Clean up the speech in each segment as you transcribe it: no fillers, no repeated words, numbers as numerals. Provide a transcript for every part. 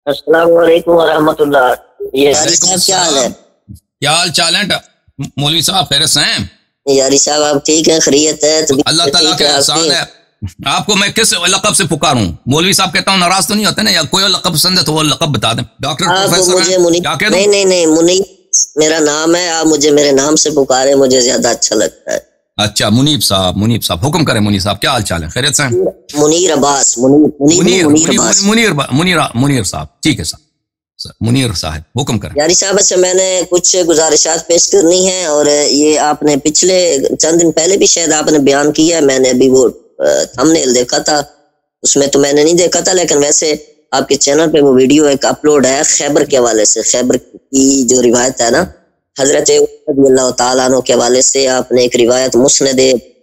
السلام علیکم ورحمۃ اللہ۔ یہ وعلیکم صاحب کیا حال ہے؟ السلام، کیا حال چال ہے مولوی صاحب؟ خیریت سے ہیں؟ یاری صاحب آپ ٹھیک ہیں؟ خیریت ہے؟ اللہ تعالیٰ کے احسان ہے۔ آپ کو میں کس لقب سے پکاروں؟ مولوی صاحب کہتا ہوں، ناراض تو نہیں ہوتے نا؟ یا کوئی لقب پسند ہے تو وہ لقب بتا دیں۔ ڈاکٹر پروفیسر ہیں، کیا کہہ دوں؟ نہیں منیب میرا نام ہے، آپ مجھے میرے نام سے پکارے، مجھے زیادہ اچھا لگتا ہے۔ اچھا، منیب صاحب حکم کریں۔ منیب صاحب کیا حال چال ہے؟ خیریت سے ہیں؟ منیر عباس، منیر صاحب، ٹھیک ہے صاحب، منیر صاحب حکم کریں۔ یاری صاحب اچھا میں نے کچھ گزارشات پیش کرنی ہیں، اور یہ آپ نے پچھلے چند دن پہلے بھی شاید آپ نے بیان کیا ہے، میں نے ابھی وہ تھمبنیل دیکھا تھا، اس میں تو میں نے نہیں دیکھا تھا، لیکن ویسے آپ کے چینل پہ وہ ویڈیو ایک اپلوڈ ہے خیبر کے حوالے سے۔ خیبر کی جو روایت ہے نا، حضرت رضی اللہ تعالیٰ عنہ کے حوالے سے آپ نے ایک روایت مسند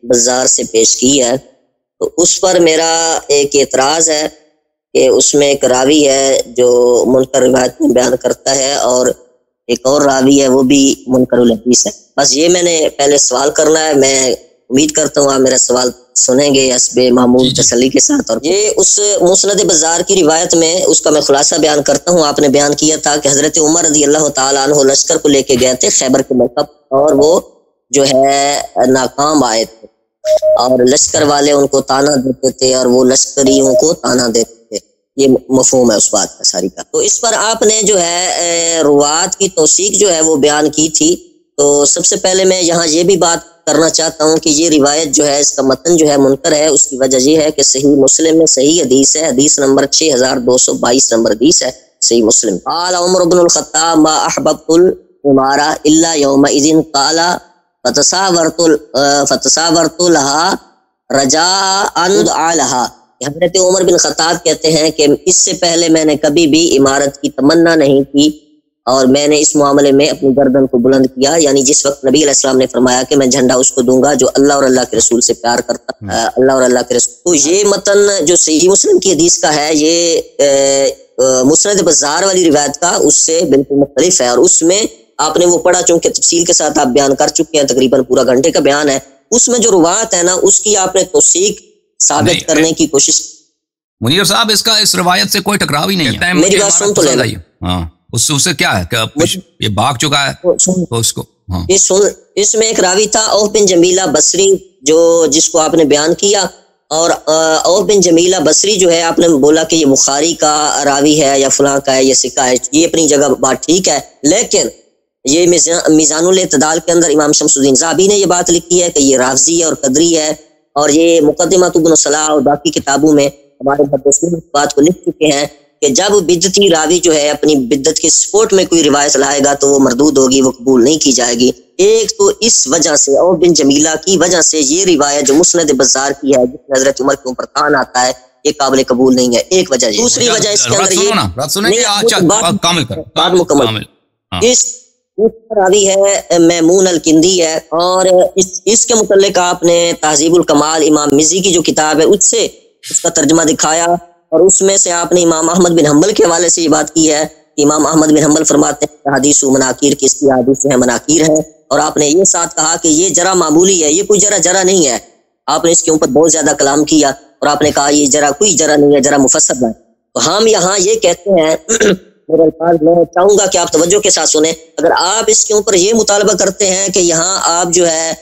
بزار سے پیش کی ہے، تو اس پر میرا ایک اعتراض ہے کہ اس میں ایک راوی ہے جو منکر روایت میں بیان کرتا ہے، اور ایک اور راوی ہے وہ بھی منکر الحدیث ہے۔ بس یہ میں نے پہلے سوال کرنا ہے، میں امید کرتا ہوں آپ میرا سوال سنیں گے حسب معمول تسلی کے ساتھ۔ اور یہ اس مسند بزار کی روایت میں اس کا میں خلاصہ بیان کرتا ہوں۔ آپ نے بیان کیا تھا کہ حضرت عمر رضی اللہ تعالیٰ عنہ لشکر کو لے کے گئے تھے خیبر کے موقع، اور وہ جو ہے ناکام آئے تھے، اور لشکر والے ان کو تانا دیتے تھے اور وہ لشکریوں کو تانا دیتے تھے۔ یہ مفہوم ہے اس بات کا ساری کا۔ تو اس پر آپ نے جو ہے روات کی توثیق جو ہے وہ بیان کی تھی، تو سب سے پہلے میں یہاں یہ بھی بات کرنا چاہتا ہوں کہ یہ روایت جو ہے اس کا متن جو ہے منکر ہے۔ اس کی وجہ یہ ہے کہ صحیح مسلم میں صحیح حدیث ہے، حدیث نمبر 6222 نمبر حدیث ہے صحیح مسلم۔ قال عمر بن الخطاب ما احببت الامارہ الا یومئذ قال فتساورت لها رجاء ان ادعى لها۔ حضرت عمر بن خطاب کہتے ہیں کہ اس سے پہلے میں نے کبھی بھی عمارت کی تمنا نہیں کی، اور میں نے اس معاملے میں اپنی گردن کو بلند کیا، یعنی جس وقت نبی علیہ السلام نے فرمایا کہ میں جھنڈا اس کو دوں گا جو اللہ اور اللہ کے رسول سے پیار کرتا ہے، اللہ اور اللہ کے رسول۔ تو یہ متن جو صحیح مسلم کی حدیث کا ہے، یہ مسند بزار والی روایت کا اس سے بالکل مختلف ہے، اور اس میں آپ نے وہ پڑھا، چونکہ تفصیل کے ساتھ آپ بیان کر چکے ہیں، تقریباً پورا گھنٹے کا بیان ہے، اس میں جو روایت ہے نا اس کی آپ نے توثیق ثابت کرنے کی کوشش۔ منیر صاحب اس کا اس روایت سے کوئی ٹکراؤ ہی نہیں ہے، میری بات سن تو لے۔ ہاں، اس سے کیا ہے کہ یہ بھاگ چکا ہے تو اس کو اس میں ایک راوی تھا اوف بن جمیلہ بصری، جس کو آپ نے بیان کیا، اور اوف بن جمیلہ بصری جو ہے آپ نے بولا کہ یہ بخاری کا راوی ہے یا فلاں کا ہے، یہ سکہ ہے، یہ اپنی جگہ بات ٹھیک ہے، لیکن یہ میزان الاعتدال کے اندر امام شمس الدین ذہبی نے یہ بات لکھی ہے کہ یہ رافضی ہے اور قدری ہے، اور یہ مقدمۃ ابن صلاح اور باقی کتابوں میں ہمارے محدثین اس بات کو لکھ چکے ہیں کہ جب بدعتی راوی جو ہے اپنی بدعت کے سپورٹ میں کوئی روایت لائے گا تو وہ مردود ہوگی، وہ قبول نہیں کی جائے گی۔ ایک تو اس وجہ سے اور بن جمیلہ کی وجہ سے یہ روایت جو مسند بزار کی ہے، جس میں حضرت عمر کے اوپر تان آتا ہے، یہ قابل قبول نہیں ہے، ایک وجہ یہ۔ دوسری وجہ اس کے اندر بات مکمل، اس راوی ہے میمون الکندی ہے، اور اس کے متعلق آپ نے تہذیب الکمال امام مزی کی جو کتاب ہے اس سے اس کا ترجمہ دکھایا، اور اس میں سے آپ نے امام احمد بن حنبل کے حوالے سے یہ بات کی ہے کہ امام احمد بن حنبل فرماتے ہیں کہ حدیث و مناکیر کی اس کی حدیث ہے مناکیر ہے، اور آپ نے یہ ساتھ کہا کہ یہ جرا معمولی ہے، یہ کوئی جرا نہیں ہے، آپ نے اس کے اوپر بہت زیادہ کلام کیا، اور آپ نے کہا یہ جرا کوئی جرا نہیں ہے، جرا مفسر ہے۔ تو ہم یہاں یہ کہتے ہیں، میرے الفاظ میں چاہوں گا کہ آپ توجہ کے ساتھ سنیں، اگر آپ اس کے اوپر یہ مطالبہ کرتے ہیں کہ یہاں آپ جو ہے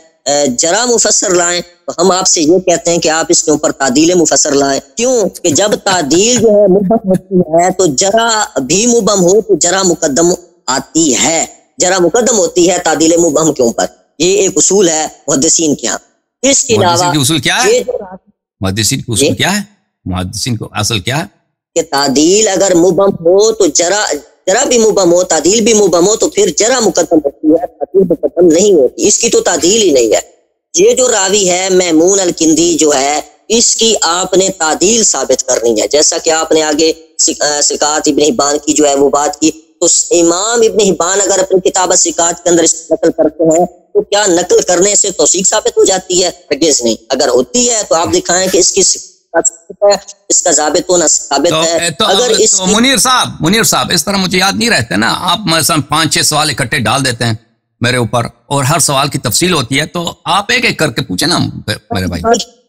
جرا مفسر لائیں، تو ہم آپ سے یہ کہتے ہیں کہ آپ اس کے اوپر تعدیل مفسر لائیں۔ کیوں کہ جب تعدیل جو ہے مبہم ہوتی ہے تو جرا بھی مبہم ہو تو جرا مقدم آتی ہے، جرا مقدم ہوتی ہے تعدیل مبہم کے اوپر، یہ ایک اصول ہے محدثین کے یہاں۔ اس کے علاوہ اصول کیا ہے؟ محدثین کا اصول کیا ہے؟ محدثین کو اصل کیا ہے کہ تعدیل اگر مبہم ہو تو جرا بھی مبہم ہو، تعدیل بھی مبہم ہو، تو پھر جرا مقدم ہوتی ہے، تعدیل مقدم نہیں ہوتی، اس کی تو تعدیل ہی نہیں ہے۔ یہ جو راوی ہے میمون الکندی جو ہے، اس کی آپ نے تعدیل ثابت کرنی ہے، جیسا کہ آپ نے آگے سکات ابن حبان کی جو ہے وہ بات کی، تو امام ابن حبان اگر اپنی کتاب سکات کے اندر اس نقل کرتے ہیں تو کیا نقل کرنے سے توثیق ثابت ہو جاتی ہے؟ ہرگز نہیں۔ اگر ہوتی ہے تو آپ دکھائیں کہ اس کی اس کا ثابت ہونا ثابت ہے۔ اگر منیر صاحب اس طرح مجھے یاد نہیں رہتے نا، آپ مثلا 5-6 سوال اکٹھے ڈال دیتے ہیں میرے اوپر، اور ہر سوال کی تفصیل ہوتی ہے، تو آپ ایک ایک کر کے پوچھیں نا میرے بھائی۔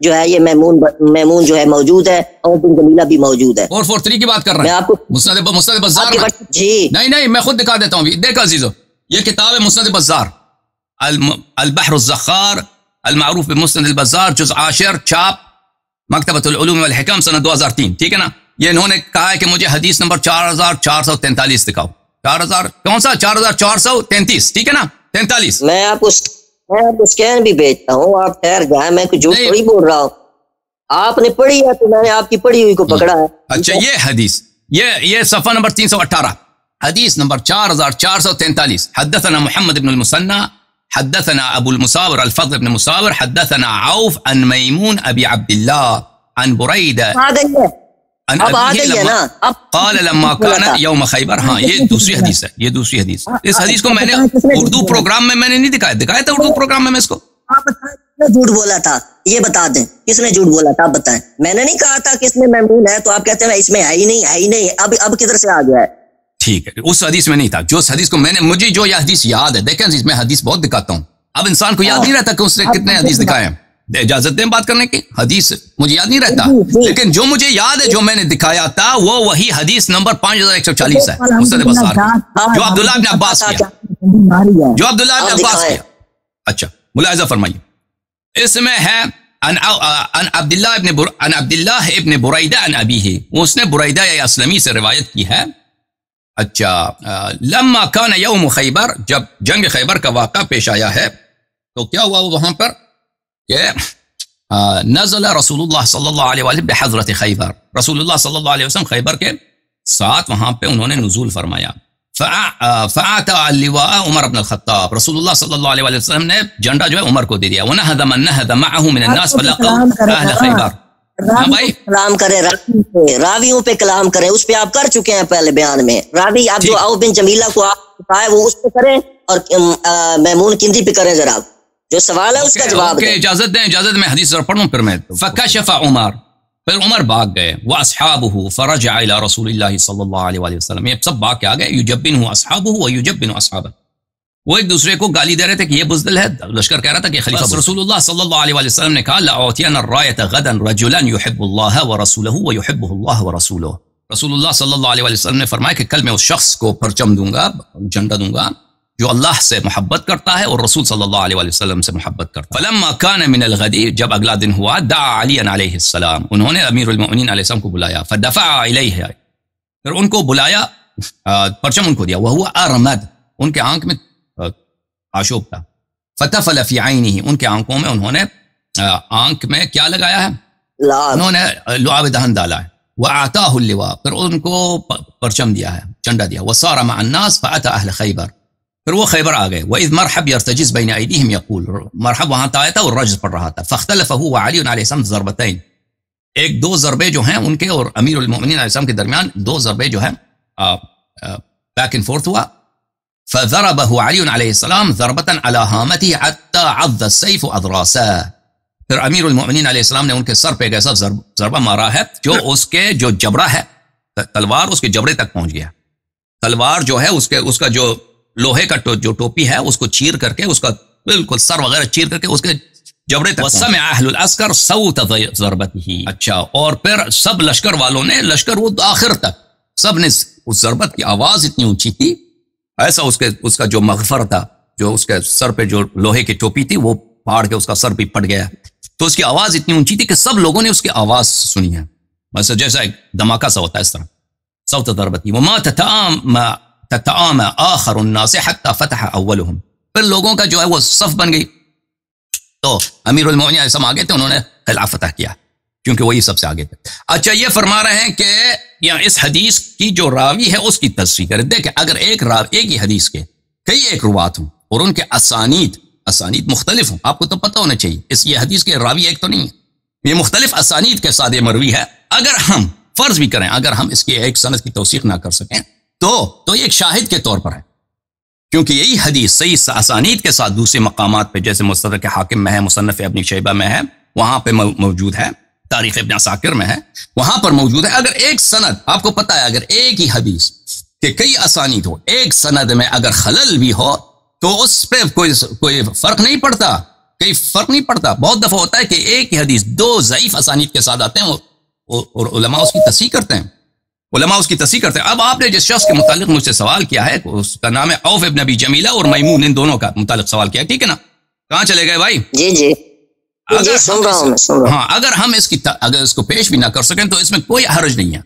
جو ہے یہ میمون جو ہے موجود ہے اور بن جمیلہ بھی موجود ہے. 443 کی بات کر رہے میں ہیں آپ کو مسند بزار میں. جی نہیں میں خود دکھا دیتا ہوں. دیکھ عزیزو یہ کتاب ہے مسند بزار البحر الزخار المعروف بمسند البزار جزء 10 چھاپ مکتبۃ العلوم والحکم سنہ 2003. ٹھیک ہے نا. یہ انہوں نے کہا ہے کہ مجھے حدیث نمبر 4443 دکھاؤ. 4000 کون سا 4433. ٹھیک ہے نا 43. میں آپ کو سکین بھی بھیجتا ہوں. آپ ٹھہر جائیں میں کچھ جھوٹ تھوڑی بول رہا ہوں. آپ نے پڑھی ہے تو میں نے آپ کی پڑھی ہوئی کو پکڑا ہے. اچھا یہ حدیث یہ صفحہ نمبر 318 حدیث نمبر 4443. حدثنا محمد بن المثنى حدثنا ابو المصابر الفضل بن مصابر حدثنا عوف عن میمون ابی عبد الله عن بريدة عن ابيه لما قال لما كان يوم خیبر. ہاں یہ دوسری حدیث ہے. یہ دوسری حدیث. اس حدیث کو میں نے اردو پروگرام میں نے نہیں دکھایا تھا. اردو پروگرام میں اس کو جھوٹ بولا تھا. یہ بتا دیں کس نے جھوٹ بولا تھا. آپ بتائیں. میں نے نہیں کہا تھا کہ اس میں میمون ہے تو آپ کہتے ہیں اس میں ہے ہی نہیں. اب کدھر سے آ گیا ہے. ٹھیک ہے اس حدیث میں نہیں تھا. جو اس حدیث کو مجھے جو یہ حدیث یاد ہے. دیکھیں میں حدیث بہت دکھاتا ہوں. اب انسان کو یاد نہیں رہتا کہ اس نے کتنے حدیث دکھائے ہیں. اجازت دیں بات کرنے کی. حدیث مجھے یاد نہیں رہتا لیکن جو مجھے یاد ہے جو میں نے دکھایا تھا وہ وہی حدیث نمبر 5140 ہے مسند بزار جو عبداللہ بن عباس کیا. اچھا ملاحظہ فرمائیے. اس میں ہے عن عبد الله ابن بريدة عن ابيه. اس نے بریدہ اسلمی سے روایت کی ہے. اچھا لما كان يوم خیبر جب جنگ خیبر کا واقعہ پیش آیا ہے تو کیا ہوا وہاں پر کہ نزل رسول اللہ صلی اللہ علیہ وسلم بحضرت خیبر. رسول اللہ صلی اللہ علیہ وسلم خیبر کے ساتھ وہاں پہ انہوں نے نزول فرمایا. فاعطى اللواء عمر بن الخطاب. رسول اللہ صلی اللہ علیہ وسلم نے جھنڈا جو ہے عمر کو دے دیا. ونهض من نهض معه من الناس فلقوا اهل خیبر. کلام کرے راویوں پہ کلام کرے. اس پہ آپ کر چکے ہیں پہلے بیان میں. راوی آپ جو عوف بن جمیلہ کو آپ بتائے وہ اس پہ کریں اور میمون کندی پہ کریں. ذرا جو سوال ہے اس کا جواب دیں. اجازت دیں میں حدیث ذرا پڑھوں پھر میں. فکشف عمر پھر عمر بھاگ گئے. واصحابہ فرجع الى رسول اللہ صلی اللہ علیہ وسلم. یہ سب بھاگ کے آ گئے. یجبنہ اصحابہ ویجبن اصحابہ. وہ ایک دوسرے کو گالی دے رہے تھے کہ یہ بزدل ہے. لشکر کہہ رہا تھا کہ خلیفہ. رسول اللہ صلی اللہ علیہ وسلم نے کہا لأعطین الرایۃ غدا رجلا يحب اللہ ورسولہ ويحبه اللہ ورسولہ. رسول اللہ صلی اللہ علیہ وسلم نے فرمایا کہ کل میں اس شخص کو پرچم دوں گا جھنڈا دوں گا جو اللہ سے محبت کرتا ہے اور رسول صلی اللہ علیہ وسلم سے محبت کرتا ہے. فلما كان من الغد جب اگلا دن ہوا دعا علی علیہ السلام. انہوں نے امیر المؤمنین علیہ السلام کو بلایا. فدفع الیہ پھر ان کو بلایا پرچم ان کو دیا. وهو ارمد ان کے آنکھ میں آشوب تھا. فتفل فی عینہ ان کے آنکھوں میں انہوں نے آنکھ میں کیا لگایا ہے انہوں نے لعاب دہن ڈالا ہے. واعطاه اللواء پھر ان کو پرچم دیا ہے جھنڈا دیا. وصار مع الناس فاتى اهل خیبر پھر وہ خیبر آ گئے. وَإِذْ مرحب يرتجز بین ایدیہم یقول مرحب وہاں آیا تھا اور رجز پڑھ رہا تھا. فاختلف هو وعلی علیہ السلام ضربتین ایک دو ضربے جو ہیں ان کے اور امیر المؤمنین علیہ السلام کے درمیان دو ضربے جو ہیں بیک اینڈ فورتھ ہوا. فضربه علی علیہ السلام ضربتا علی ہامته حتى عض السیف اضراسه. پھر امیر المؤمنین علیہ السلام نے ان کے سر پہ ایک ایسا ضربہ مارا ہے جو اس کے جو جبڑا ہے تلوار اس کے جبڑے تک پہنچ گیا. تلوار جو ہے اس کا جو لوہے کا جو ٹوپی ہے اس کو چیر کر کے اس کا بالکل سر وغیرہ چیر کر کے اس کے جبڑے تک. وسمع اہل العسکر صوت ضربته. اچھا اور پھر سب لشکر والوں نے لشکر وہ آخر تک سب نے اس ضربت کی آواز اتنی اونچی تھی ایسا اس کا جو مغفر تھا جو اس کے سر پہ جو لوہے کی ٹوپی تھی وہ پھاڑ کے اس کا سر بھی پھٹ گیا. تو اس کی آواز اتنی اونچی تھی کہ سب لوگوں نے اس کی آواز سنی ہے. بس جیسا ایک دھماکہ سا ہوتا ہے اس طرح. صوت ضربتی. وما تتعامى آخر الناس حتى فتح اولهم. پھر لوگوں کا جو ہے وہ صف بن گئی. تو امیر المؤمنین علیہ السلام آگے تھے انہوں نے قلعہ فتح کیا کیونکہ وہی سب سے آگے تھے. اچھا یہ فرما رہے ہیں کہ یہاں اس حدیث کی جو راوی ہے اس کی تصریح کرے. دیکھیں اگر ایک ہی حدیث کے کئی ایک روات ہوں اور ان کے اسانید مختلف ہوں آپ کو تو پتہ ہونا چاہیے یہ حدیث کے راوی ایک تو نہیں ہے. یہ مختلف اسانید کے ساتھ مروی ہے. اگر ہم فرض بھی کریں اگر ہم اس کی ایک سند کی توثیق نہ کر سکیں تو یہ ایک شاہد کے طور پر ہے کیونکہ یہی حدیث صحیح اسانید کے ساتھ دوسرے مقامات پہ جیسے مستدرک حاکم میں ہے مصنف ابن شیبہ میں ہے وہاں پہ موجود ہے تاریخ ابن عساکر میں ہے وہاں پر موجود ہے. اگر ایک سند آپ کو پتہ ہے اگر ایک ہی حدیث کہ کئی اسانید ہو ایک سند میں اگر خلل بھی ہو تو اس پہ کوئی فرق نہیں پڑتا کوئی فرق نہیں پڑتا. بہت دفعہ ہوتا ہے کہ ایک ہی حدیث 2 ضعیف اسانید کے ساتھ آتے ہیں اور علماء اس کی تصحیح کرتے ہیں. اب آپ نے جس شخص کے متعلق مجھ سے سوال کیا ہے اس کا نام ہے عوف ابن ابی جمیلہ اور میمون، ان دونوں کا متعلق سوال کیا ہے، ٹھیک ہے نا؟ کہاں چلے گئے بھائی؟ جی سن رہا ہوں. ہاں، اگر ہم اگر اس کو پیش بھی نہ کر سکیں تو اس میں کوئی حرج نہیں ہے.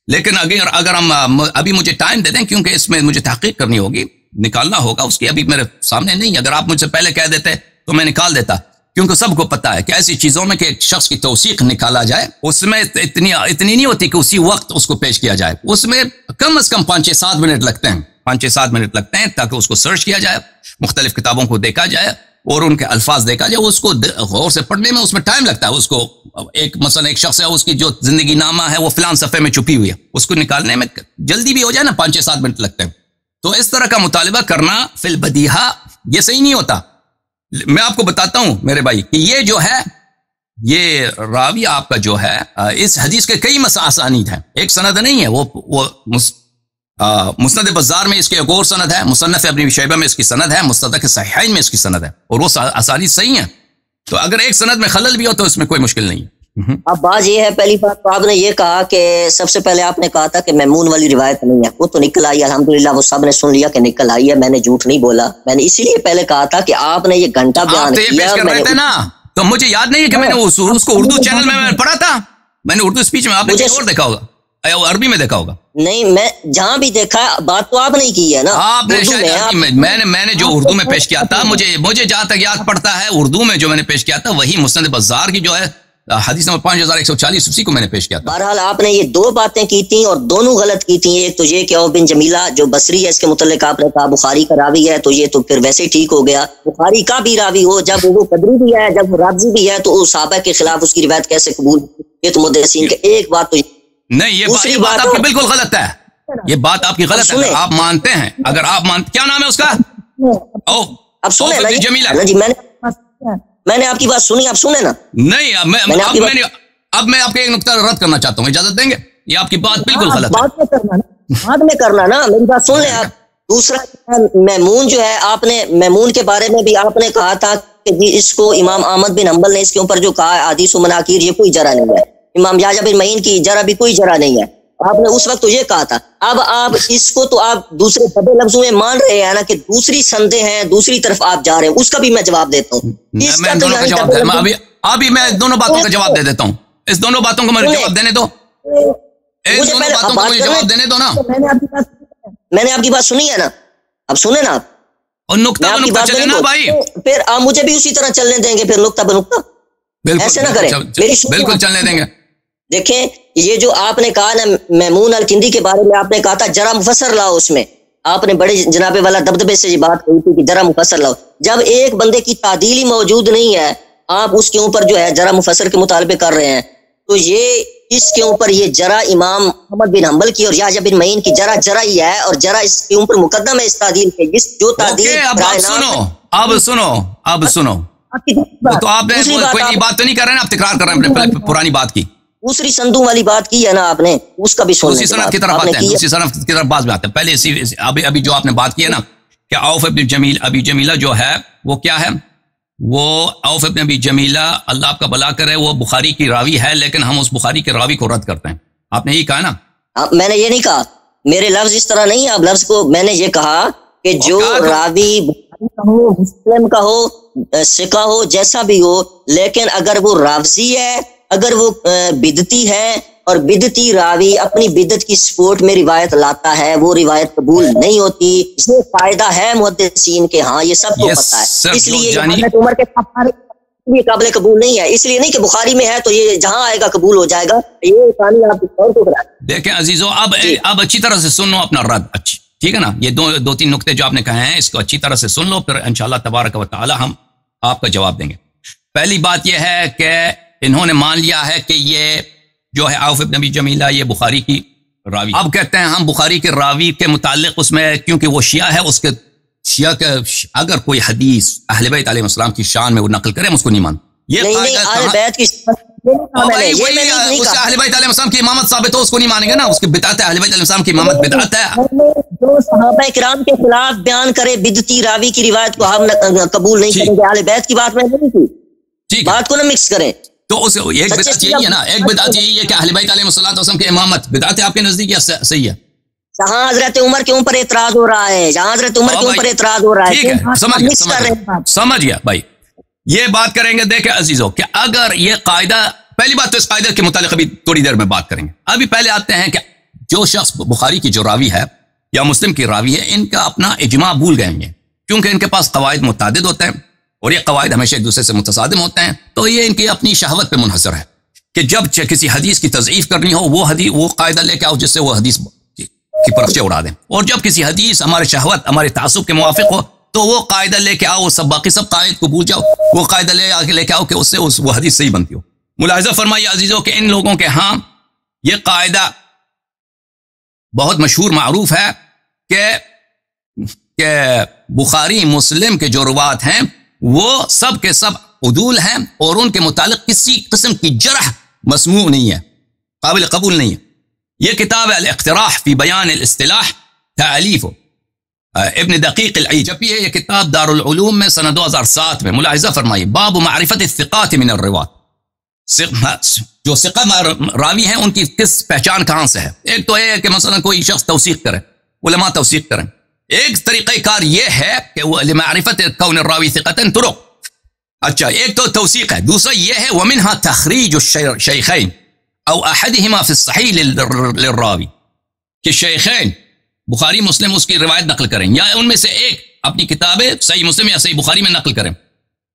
لیکن اگر ہم ابھی مجھے ٹائم دے دیں، کیونکہ اس میں مجھے تحقیق کرنی ہوگی، نکالنا ہوگا اس کی، ابھی میرے سامنے نہیں. اگر آپ مجھ سے پہلے کہہ دیتے تو میں نکال دیتا، کیونکہ سب کو پتا ہے کہ ایسی چیزوں میں کہ ایک شخص کی توثیق نکالا جائے اس میں اتنی نہیں ہوتی کہ اسی وقت اس کو پیش کیا جائے. اس میں کم از کم 5-7 منٹ لگتے ہیں، 5-7 منٹ لگتے ہیں تاکہ اس کو سرچ کیا جائے، مختلف کتابوں کو دیکھا جائے اور ان کے الفاظ دیکھا جائے. اس کو غور سے پڑھنے میں اس میں ٹائم لگتا ہے. اس کو مثلا ایک شخص ہے، اس کی جو زندگی نامہ ہے وہ فلان صفحے میں چھپی ہوئی ہے، اس کو نکالنے میں جلدی بھی ہو جائے نا 5-7 منٹ لگتے ہیں. تو اس طرح کا مطالبہ کرنا فی البدیہہ یہ صحیح نہیں ہوتا. میں آپ کو بتاتا ہوں میرے بھائی کہ یہ جو ہے، یہ راوی آپ کا جو ہے، اس حدیث کے کئی اسانید ہیں، ایک سند نہیں ہے. وہ مسند بزار میں اس کے ایک اور سند ہے، مصنف ابن شیبہ میں اس کی سند ہے، مستدرک صحیحین میں اس کی سند ہے، اور وہ اسانید صحیح ہیں. تو اگر ایک سند میں خلل بھی ہو تو اس میں کوئی مشکل نہیں ہے. اب بات یہ ہے، پہلی بات تو آپ نے یہ کہا کہ سب سے پہلے آپ نے کہا تھا کہ میمون والی روایت نہیں ہے، وہ تو نکل آئی الحمدللہ، وہ سب نے سن لیا کہ نکل آئی ہے. میں نے جھوٹ نہیں بولا، میں نے اسی لیے پہلے کہا تھا کہ آپ نے یہ گھنٹہ بیان کیا نا، تو مجھے یاد نہیں ہے کہ میں نے اس کو اردو چینل میں پڑھا تھا. میں نے اردو اسپیچ میں آپ نے اور دیکھا ہوگا، عربی میں دیکھا ہوگا. نہیں، میں جہاں بھی دیکھا بات تو آپ نے کی ہے نا. آپ نے میں نے جو اردو میں پیش کیا تھا، مجھے جہاں تک یاد پڑتا ہے اردو میں جو میں نے پیش کیا تھا وہی مسند بزار کی جو ہے حدیث نمبر 5140 اسی کو میں نے پیش کیا تھا. بہرحال آپ نے یہ 2 باتیں کی تھیں اور دونوں غلط کی تھیں. ایک تو یہ کہ عوف بن جمیلہ جو بصری ہے، اس کے متعلق آپ نے کہا بخاری کا راوی ہے، تو یہ تو پھر ویسے ہی ٹھیک ہو گیا. بخاری کا بھی راوی ہو، جب وہ قدری بھی ہے، جب وہ رابضی بھی ہے، تو صحابہ کے خلاف اس کی روایت کیسے قبول؟ یہ تو محدثین کے ایک بات تو نہیں، یہ بات آپ کی بالکل غلط ہے. یہ بات آپ کی غلط ہے. آپ مانتے ہیں، اگر آپ مانتے، کیا نام ہے اس کا؟ اب سنیں نا جی، میں نے آپ کی بات سنی، آپ سنیں نا. نہیں، اب میں آپ کے ایک نقطہ رد کرنا چاہتا ہوں، اجازت دیں گے؟ یہ آپ کی بات بالکل غلط ہے. بعد میں کرنا نا، میری بات سن لیں آپ. دوسرا میمون جو ہے، آپ نے میمون کے بارے میں بھی آپ نے کہا تھا کہ اس کو امام احمد بن حنبل نے اس کے اوپر جو کہا حدیث و مناکیر، یہ کوئی جرح نہیں ہے. امام یحییٰ بن معین کی جرح بھی کوئی جرح نہیں ہے. آپ نے اس وقت تو یہ کہا تھا. اب آپ اس کو تو آپ دوسرے دبے لفظوں میں مان رہے ہیں نا کہ دوسری سندیں ہیں، دوسری طرف آپ جا رہے ہیں. اس کا بھی میں جواب دیتا ہوں. ابھی میں دونوں باتوں کا جواب دے دیتا ہوں. اس دونوں باتوں کو مجھے جواب دینے دو. دونوں باتوں کو مجھے جواب دینے دو نا. میں نے آپ کی بات سنی ہے نا، اب سنیں نا آپ. اور نقطہ بہ چلے نا بھائی، پھر آپ مجھے بھی اسی طرح چلنے دیں گے، پھر نقطہ بہ نقطہ ایسے نہ کریں. بالکل چلنے دیں گے. دیکھیں، یہ جو آپ نے کہا نا میمون الکندی کے بارے میں، آپ نے کہا تھا جرح مفسر لاؤ. اس میں آپ نے بڑے جناب والا دبدبے سے یہ بات کہی تھی کہ جرح مفسر لاؤ. جب ایک بندے کی تعدیل ہی موجود نہیں ہے، آپ اس کے اوپر جو ہے جرح مفسر کے مطالبے کر رہے ہیں، تو یہ اس کے اوپر یہ جرح امام احمد بن حنبل کی اور یحییٰ بن معین کی جرح ہی ہے، اور جرح اس کے اوپر مقدم ہے اس تعدیل کے. جو تعدیل اب سنو تو آپ نے کوئی نئی بات تو نہیں کر رہے ہیں، آپ تکرار کر رہے ہیں پرانی بات کی. دوسری سندوں والی بات کی ہے نا آپ نے، اس کا بھی سن لیں. دوسری سند کی طرف بعض میں آتے ہیں. پہلے ابھی جو آپ نے بات کی ہے نا کہ عوف ابن ابی جمیلہ جو ہے وہ کیا ہے، وہ عوف ابن ابی جمیلہ اللہ آپ کا بھلا کرے، وہ بخاری کی راوی ہے، لیکن ہم اس بخاری کے راوی کو رد کرتے ہیں. آپ نے یہی کہا نا؟ میں نے یہ نہیں کہا، میرے لفظ اس طرح نہیں. آپ لفظ کو میں نے یہ کہا کہ جو راوی ہو، مسلم کا ہو، ثقہ ہو، جیسا بھی ہو، لیکن اگر وہ راوزی ہے، اگر وہ بدعتی ہے اور بدعتی راوی اپنی بدعت کی سپورٹ میں روایت لاتا ہے، وہ روایت قبول نہیں ہوتی. یہ قاعدہ ہے محدثین کے ہاں، یہ سب کو پتا ہے. اس لیے حضرت عمر کے یہ قابل قبول نہیں ہے. اس لیے نہیں کہ بخاری میں ہے تو یہ جہاں آئے گا قبول ہو جائے گا. یہ کہانی آپ کو دیکھیں عزیزو، اب اچھی طرح سے سن لو اپنا رد. اچھی ٹھیک ہے نا، یہ 2-3 نقطے جو آپ نے کہے ہیں اس کو اچھی طرح سے سن لو، پھر انشاءاللہ تبارک و تعالی ہم آپ کا جواب دیں گے. پہلی بات یہ ہے کہ انہوں نے مان لیا ہے کہ یہ جو ہے عوف ابن ابی جمیلہ یہ بخاری کی راوی. اب کہتے ہیں ہم بخاری کے راوی کے متعلق اس میں، کیونکہ وہ شیعہ ہے، اس کے شیعہ کے اگر کوئی حدیث اہل بیت علیہ السلام کی شان میں وہ نقل کرے ہم اس کو نہیں مانتے. یہ اہل بیت کی اہل بیت علیہ السلام کی امامت ثابت ہو اس کو نہیں مانیں گے نا, اس کی بدعت ہے, اہل بیت علیہ السلام کی امامت بدعت ہے. جو صحابہ کرام کے خلاف بیان کرے بدعتی راوی کی روایت کو ہم قبول نہیں کریں گے. اہل بیت کی بات میں نہیں کی, بات کو نہ مکس کریں. تو اس ایک بدعت یہی ہے نا, ایک بدعت یہی ہے کہ اہل بیت علیہ السلام کی امامت بدعت ہے آپ کے نزدیک, یا صحیح ہے؟ جہاں حضرت عمر کے اوپر اعتراض ہو رہا ہے, جہاں حضرت عمر کے اوپر اعتراض ہو رہا ہے, ٹھیک ہے, سمجھ گیا بھائی. یہ بات کریں گے دیکھیں عزیزو کہ اگر یہ قاعدہ, پہلی بات تو اس قاعدے کے متعلق ابھی تھوڑی دیر میں بات کریں گے. ابھی پہلے آتے ہیں کہ جو شخص بخاری کی جو راوی ہے یا مسلم کی راوی ہے, ان کا اپنا اجماع بھول گئے ہیں, کیونکہ ان کے پاس قواعد متعدد ہوتے ہیں اور یہ قواعد ہمیشہ ایک دوسرے سے متصادم ہوتے ہیں. تو یہ ان کی اپنی شہوت پہ منحصر ہے کہ جب کسی حدیث کی تضعیف کرنی ہو وہ قاعدہ لے کے آؤ جس سے وہ حدیث کی پرخچے اڑا دیں, اور جب کسی حدیث ہمارے شہوت ہمارے تعصب کے موافق ہو تو وہ قاعدہ لے کے آؤ, سب باقی سب قاعد کو بھول جاؤ, وہ قاعدہ لے کے آؤ کہ اس سے وہ حدیث صحیح بنتی ہو. ملاحظہ فرمائیے عزیزوں کہ ان لوگوں کے ہاں یہ قاعدہ بہت مشہور معروف ہے کہ بخاری مسلم کے جو روات ہیں وہ سب کے سب عدول ہیں اور ان کے متعلق کسی قسم کی جرح مسموع نہیں ہے, قابل قبول نہیں ہے. یہ کتاب ہے الاقتراح فی بیان الاصطلاح, تالیف ابن دقیق العید, جب یہ کتاب دار العلوم میں سنہ 2007 میں. ملاحظہ فرمائیے باب معرفت الثقات من الروات, جو ثقہ راوی ہیں ان کی کس پہچان کہاں سے ہے. ایک تو یہ ہے کہ مثلا کوئی شخص توثیق کرے, علماء توثیق کریں. ایک طریقہ کار یہ ہے کہ وہ لمعرفت کون الراوی ثقۃ طرق. اچھا, ایک تو توثیق ہے, دوسرا یہ ہے ومنها تخریج الشیخین او احدهما فی الصحیح للراوی, کہ شیخین بخاری مسلم اس کی روایت نقل کریں یا ان میں سے ایک اپنی کتابیں صحیح مسلم یا صحیح بخاری میں نقل کریں,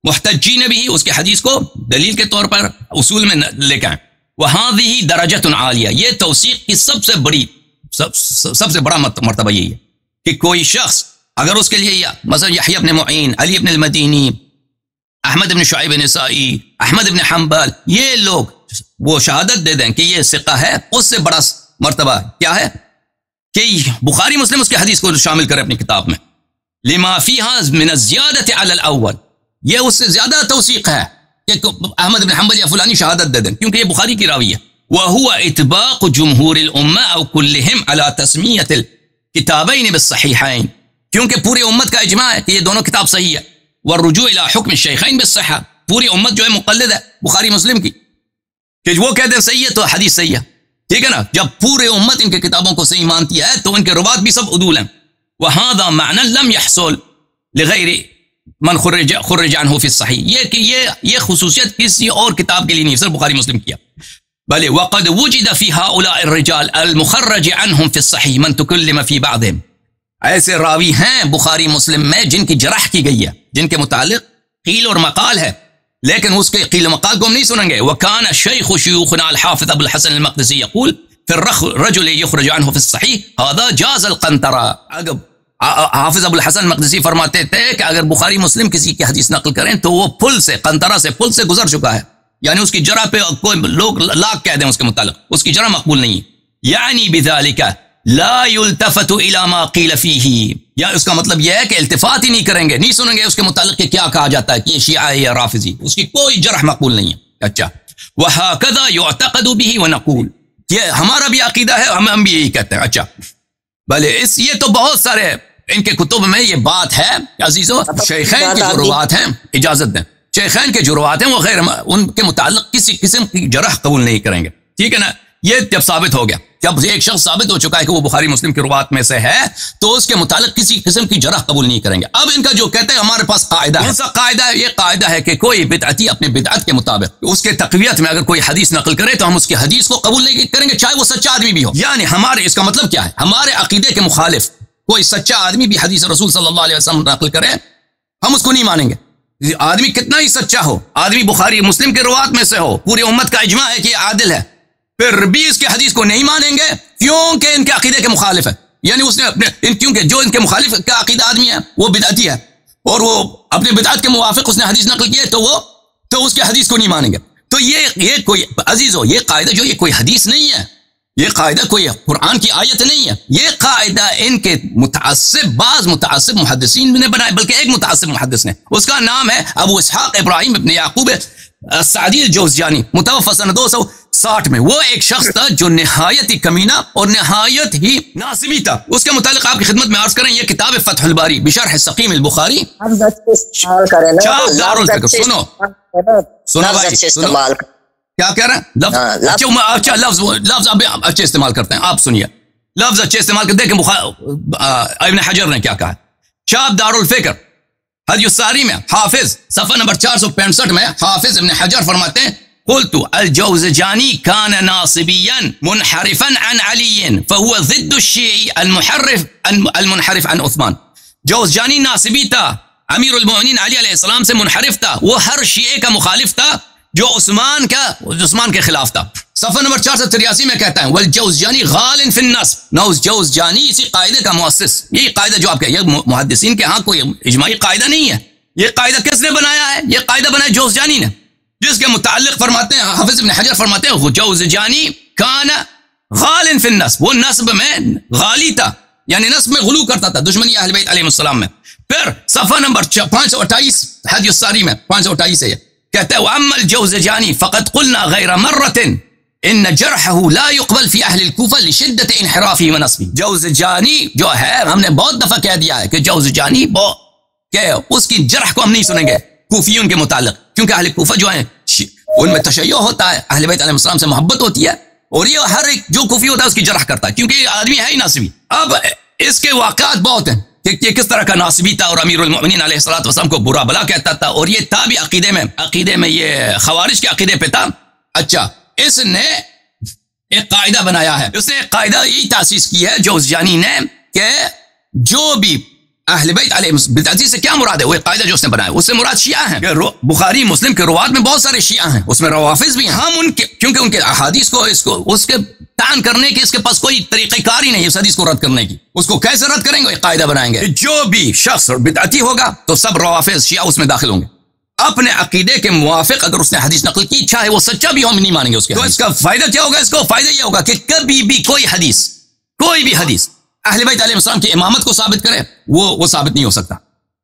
محتجین بھی اس کے حدیث کو دلیل کے طور پر اصول میں لے کے آئیں. وہذہ درجۃ عالیہ, یہ توثیق کی سب سے بڑا مرتبہ یہی ہے کہ کوئی شخص اگر اس کے لیے مثلا یحییٰ بن معین, علی بن المدینی, احمد بن شعیب نسائی, احمد بن حنبل, یہ لوگ وہ شہادت دے دیں کہ یہ ثقہ ہے, اس سے بڑا مرتبہ کیا ہے کہ بخاری مسلم اس کے حدیث کو شامل کرے اپنی کتاب میں. لما فیہا من الزیادۃ علی الاول, یہ اس سے زیادہ توثیق ہے کہ احمد بن حنبل یا فلانی شہادت دے دیں کیونکہ یہ بخاری کی راوی ہے. وَهُوَ اطباق جمہور الامہ او کلہم علی تسمیۃ الکتابین بالصحیحین, کیونکہ پوری امت کا اجماع ہے کہ یہ دونوں کتاب صحیح ہے. والرجوع الی حکم الشیخین بالصحہ, پوری امت جو ہے مقلد ہے بخاری مسلم کی کہ وہ کہتے ہیں صحیح ہے تو حدیث صحیح ہے, ٹھیک ہے نا. جب پورے امت ان کے کتابوں کو صحیح مانتی ہے تو ان کے روات بھی سب عدول ہیں. وَهَذَا مَعْنًى لَمْ يَحْصُلْ لِغَيْرِ من خرج عنه في الصحیح, یہ کہ یہ خصوصیت کسی اور کتاب کے لیے نہیں, صرف بخاری مسلم کیا. بلے وقد وجد في هؤلاء الرجال المخرج عنهم في الصحيح من تكلم في بعضهم, ایسے راوی ہیں بخاری مسلم میں جن کی جرح کی گئی ہے, جن کے متعلق قیل اور مقال ہے, لیکن اس کے قیل و مقال کو ہم نہیں سنیں گے. وكان شيخ شيوخنا الحافظ ابو الحسن المقدسي يقول في الرجل يخرج عنه في الصحيح هذا جاز القنطرة. حافظ ابو الحسن مقدسی فرماتے تھے کہ اگر بخاری مسلم کسی کی حدیث نقل کریں تو وہ پل سے, قنطرہ سے, پل سے گزر چکا ہے, یعنی اس کی جرح پہ کوئی لوگ لاکھ کہہ دیں اس کے متعلق, اس کی جرح مقبول نہیں ہے. یعنی بذالک لا یلتفت الی ما قیل فیہ, یا اس کا مطلب یہ ہے کہ التفات ہی نہیں کریں گے, نہیں سنیں گے اس کے متعلق کہ کیا کہا جاتا ہے کہ یہ شیعہ ہے یا رافضی, اس کی کوئی جرح مقبول نہیں ہے. اچھا, وہکذا یعتقد بہ ونقول, یہ ہمارا بھی عقیدہ ہے, ہم بھی یہی کہتے ہیں. اچھا بھلے یہ تو بہت سارے ان کے کتب میں یہ بات ہے عزیزو. شیخین کے جو روات ہیں, اجازت دیں, شیخین کے جو روات ہیں وہ غیر, ان کے متعلق کسی قسم کی جرح قبول نہیں کریں گے, ٹھیک ہے نا. یہ جب ثابت ہو گیا, جب ایک شخص ثابت ہو چکا ہے کہ وہ بخاری مسلم کی روات میں سے ہے تو اس کے متعلق کسی قسم کی جرح قبول نہیں کریں گے. اب ان کا جو کہتے ہیں ہمارے پاس قاعدہ ہے, کون سا قاعدہ ہے؟ یہ قاعدہ ہے کہ کوئی بدعتی اپنے بدعت کے مطابق اس کے تقویت میں اگر کوئی حدیث نقل کرے تو ہم اس کی حدیث کو قبول نہیں کریں گے, چاہے وہ سچا آدمی بھی ہو. یعنی ہمارے, اس کا مطلب کیا ہے, ہمارے عقیدے کے مخالف کوئی سچا آدمی بھی حدیث رسول صلی اللہ علیہ وسلم نقل کرے ہم اس کو نہیں مانیں گے. آدمی کتنا ہی سچا ہو, آدمی بخاری مسلم کے روات میں سے ہو, پوری امت کا اجماع ہے کہ یہ عادل ہے, پھر بھی اس کے حدیث کو نہیں مانیں گے کیونکہ ان کے عقیدے کے مخالف ہے. یعنی اس نے اپنے کیونکہ جو ان کے مخالف کا عقیدہ آدمی ہے وہ بدعتی ہے اور وہ اپنے بدعت کے موافق اس نے حدیث نقل کی ہے تو اس کے حدیث کو نہیں مانیں گے. تو یہ کوئی عزیزو, یہ قاعدہ جو یہ کوئی حدیث نہیں ہے, یہ قاعدہ کوئی قرآن کی آیت نہیں ہے, یہ قاعدہ ان کے بعض متعصب محدثین نے بنائے, بلکہ ایک متعصب محدث نے, اس کا نام ہے ابو اسحاق ابراہیم ابن یعقوب السعدی الجوزجانی متوفى سنہ 260 میں، وہ ایک شخص تھا جو نہایت ہی کمینہ اور نہایت ہی ناصبی تھا. اس کے متعلق آپ کی خدمت میں عرض کریں، یہ کتاب فتح الباری بشرح سقیم البخاری. سنو بھائی، کیا کہہ رہے ہیں؟ اچھا لفظ اچھے استعمال کرتے ہیں. آپ سنیے، لفظ اچھے استعمال کرتے ہیں کہ ابن حجر نے کیا کہا. شاب دار الفکر حدیث الساری میں حافظ صفحہ نمبر 465 میں حافظ ابن حجر فرماتے ہیں قلت الجوزجانی كان ناصبيا منحرفا عن علي فهو ضد الشيعي المنحرف عن عثمان. جوزجانی ناصبی تھا، امیر المؤمنین علی علیہ السلام سے منحرف تھا، وہ ہر شیعہ کا مخالف تھا جو عثمان کے خلاف تھا. صفحہ نمبر 483 میں کہتا ہے والجوزجانی غال فی النصب. جوزجانی اسی قاعدے کا مؤسس. یہی قاعدہ جو آپ کہہ، یہ محدثین کے ہاں کوئی اجماعی قاعدہ نہیں ہے. یہ قاعدہ کس نے بنایا ہے؟ یہ قاعدہ بنایا جوزجانی نے، جس کے متعلق فرماتے ہیں حافظ ابن حجر فرماتے ہیں جوزجانی کان غال فی النصب، وہ نصب میں غالی تھا، یعنی نصب میں غلو کرتا تھا، دشمنی اہل بیت علیہ السلام میں. پھر صفحہ نمبر 528 حدیث الساری میں 528 ہے، کہتا ہے وَأَمَّا الْجَوْزَجَانِي فَقَدْ قُلْنَا غَيْرَ مَرَّةٍ ان جرحه لا يقبل في اهل الكوفه لشده انحرافه ونصبه. جوزجانی جو ہے، ہم نے بہت دفعہ کہہ دیا ہے کہ جوزجانی کہ اس کی جرح کو ہم نہیں سنیں گے کوفیوں کے متعلق، کیونکہ اہل کوفہ جو ہیں ان میں تشیع ہوتا ہے، اہل بیت علیہ السلام سے محبت ہوتی ہے، اور یہ ہر ایک جو کوفی ہوتا ہے اس کی جرح کرتا ہے، کیونکہ یہ آدمی ہے ہی ناصبی. اب اس کے واقعات بہت ہیں کہ یہ کس طرح کا ناصبی تھا اور امیر المؤمنین علیہ السلام کو برا بلا کہتا تھا، اور یہ تھا بھی عقیدے میں یہ خوارج کے عقیدے پہ تھا. اچھا، اس نے ایک قاعدہ بنایا ہے، اس نے ایک قاعدہ یہ تاسیس کی ہے جوزجانی نے کہ جو بھی اہل بیت علیہ السلام سے کیا مراد ہے، وہ ایک قاعدہ جو اس نے بنایا، اس سے مراد شیعہ ہیں. بخاری مسلم کے روات میں بہت سارے شیعہ ہیں، اس میں روافظ بھی ہیں. ہم ان کے کیونکہ ان کے احادیث کو اس کے تعین کرنے کے اس کے پاس کوئی طریقہ کار ہی نہیں اس حدیث کو رد کرنے کی. اس کو کیسے رد کریں گے؟ ایک قاعدہ بنائیں گے، جو بھی شخص بدعتی ہوگا تو سب روافظ شیعہ اس میں داخل ہوں گے. اپنے عقیدے کے موافق اگر اس نے حدیث نقل کی، چاہے وہ سچا بھی ہو، ہم نہیں مانیں گے اس کے. تو اس کا فائدہ کیا ہوگا؟ اس کو فائدہ یہ ہوگا کہ کبھی بھی کوئی بھی حدیث اہل بیت علیہ السلام کی امامت کو ثابت کرے، وہ ثابت نہیں ہو سکتا.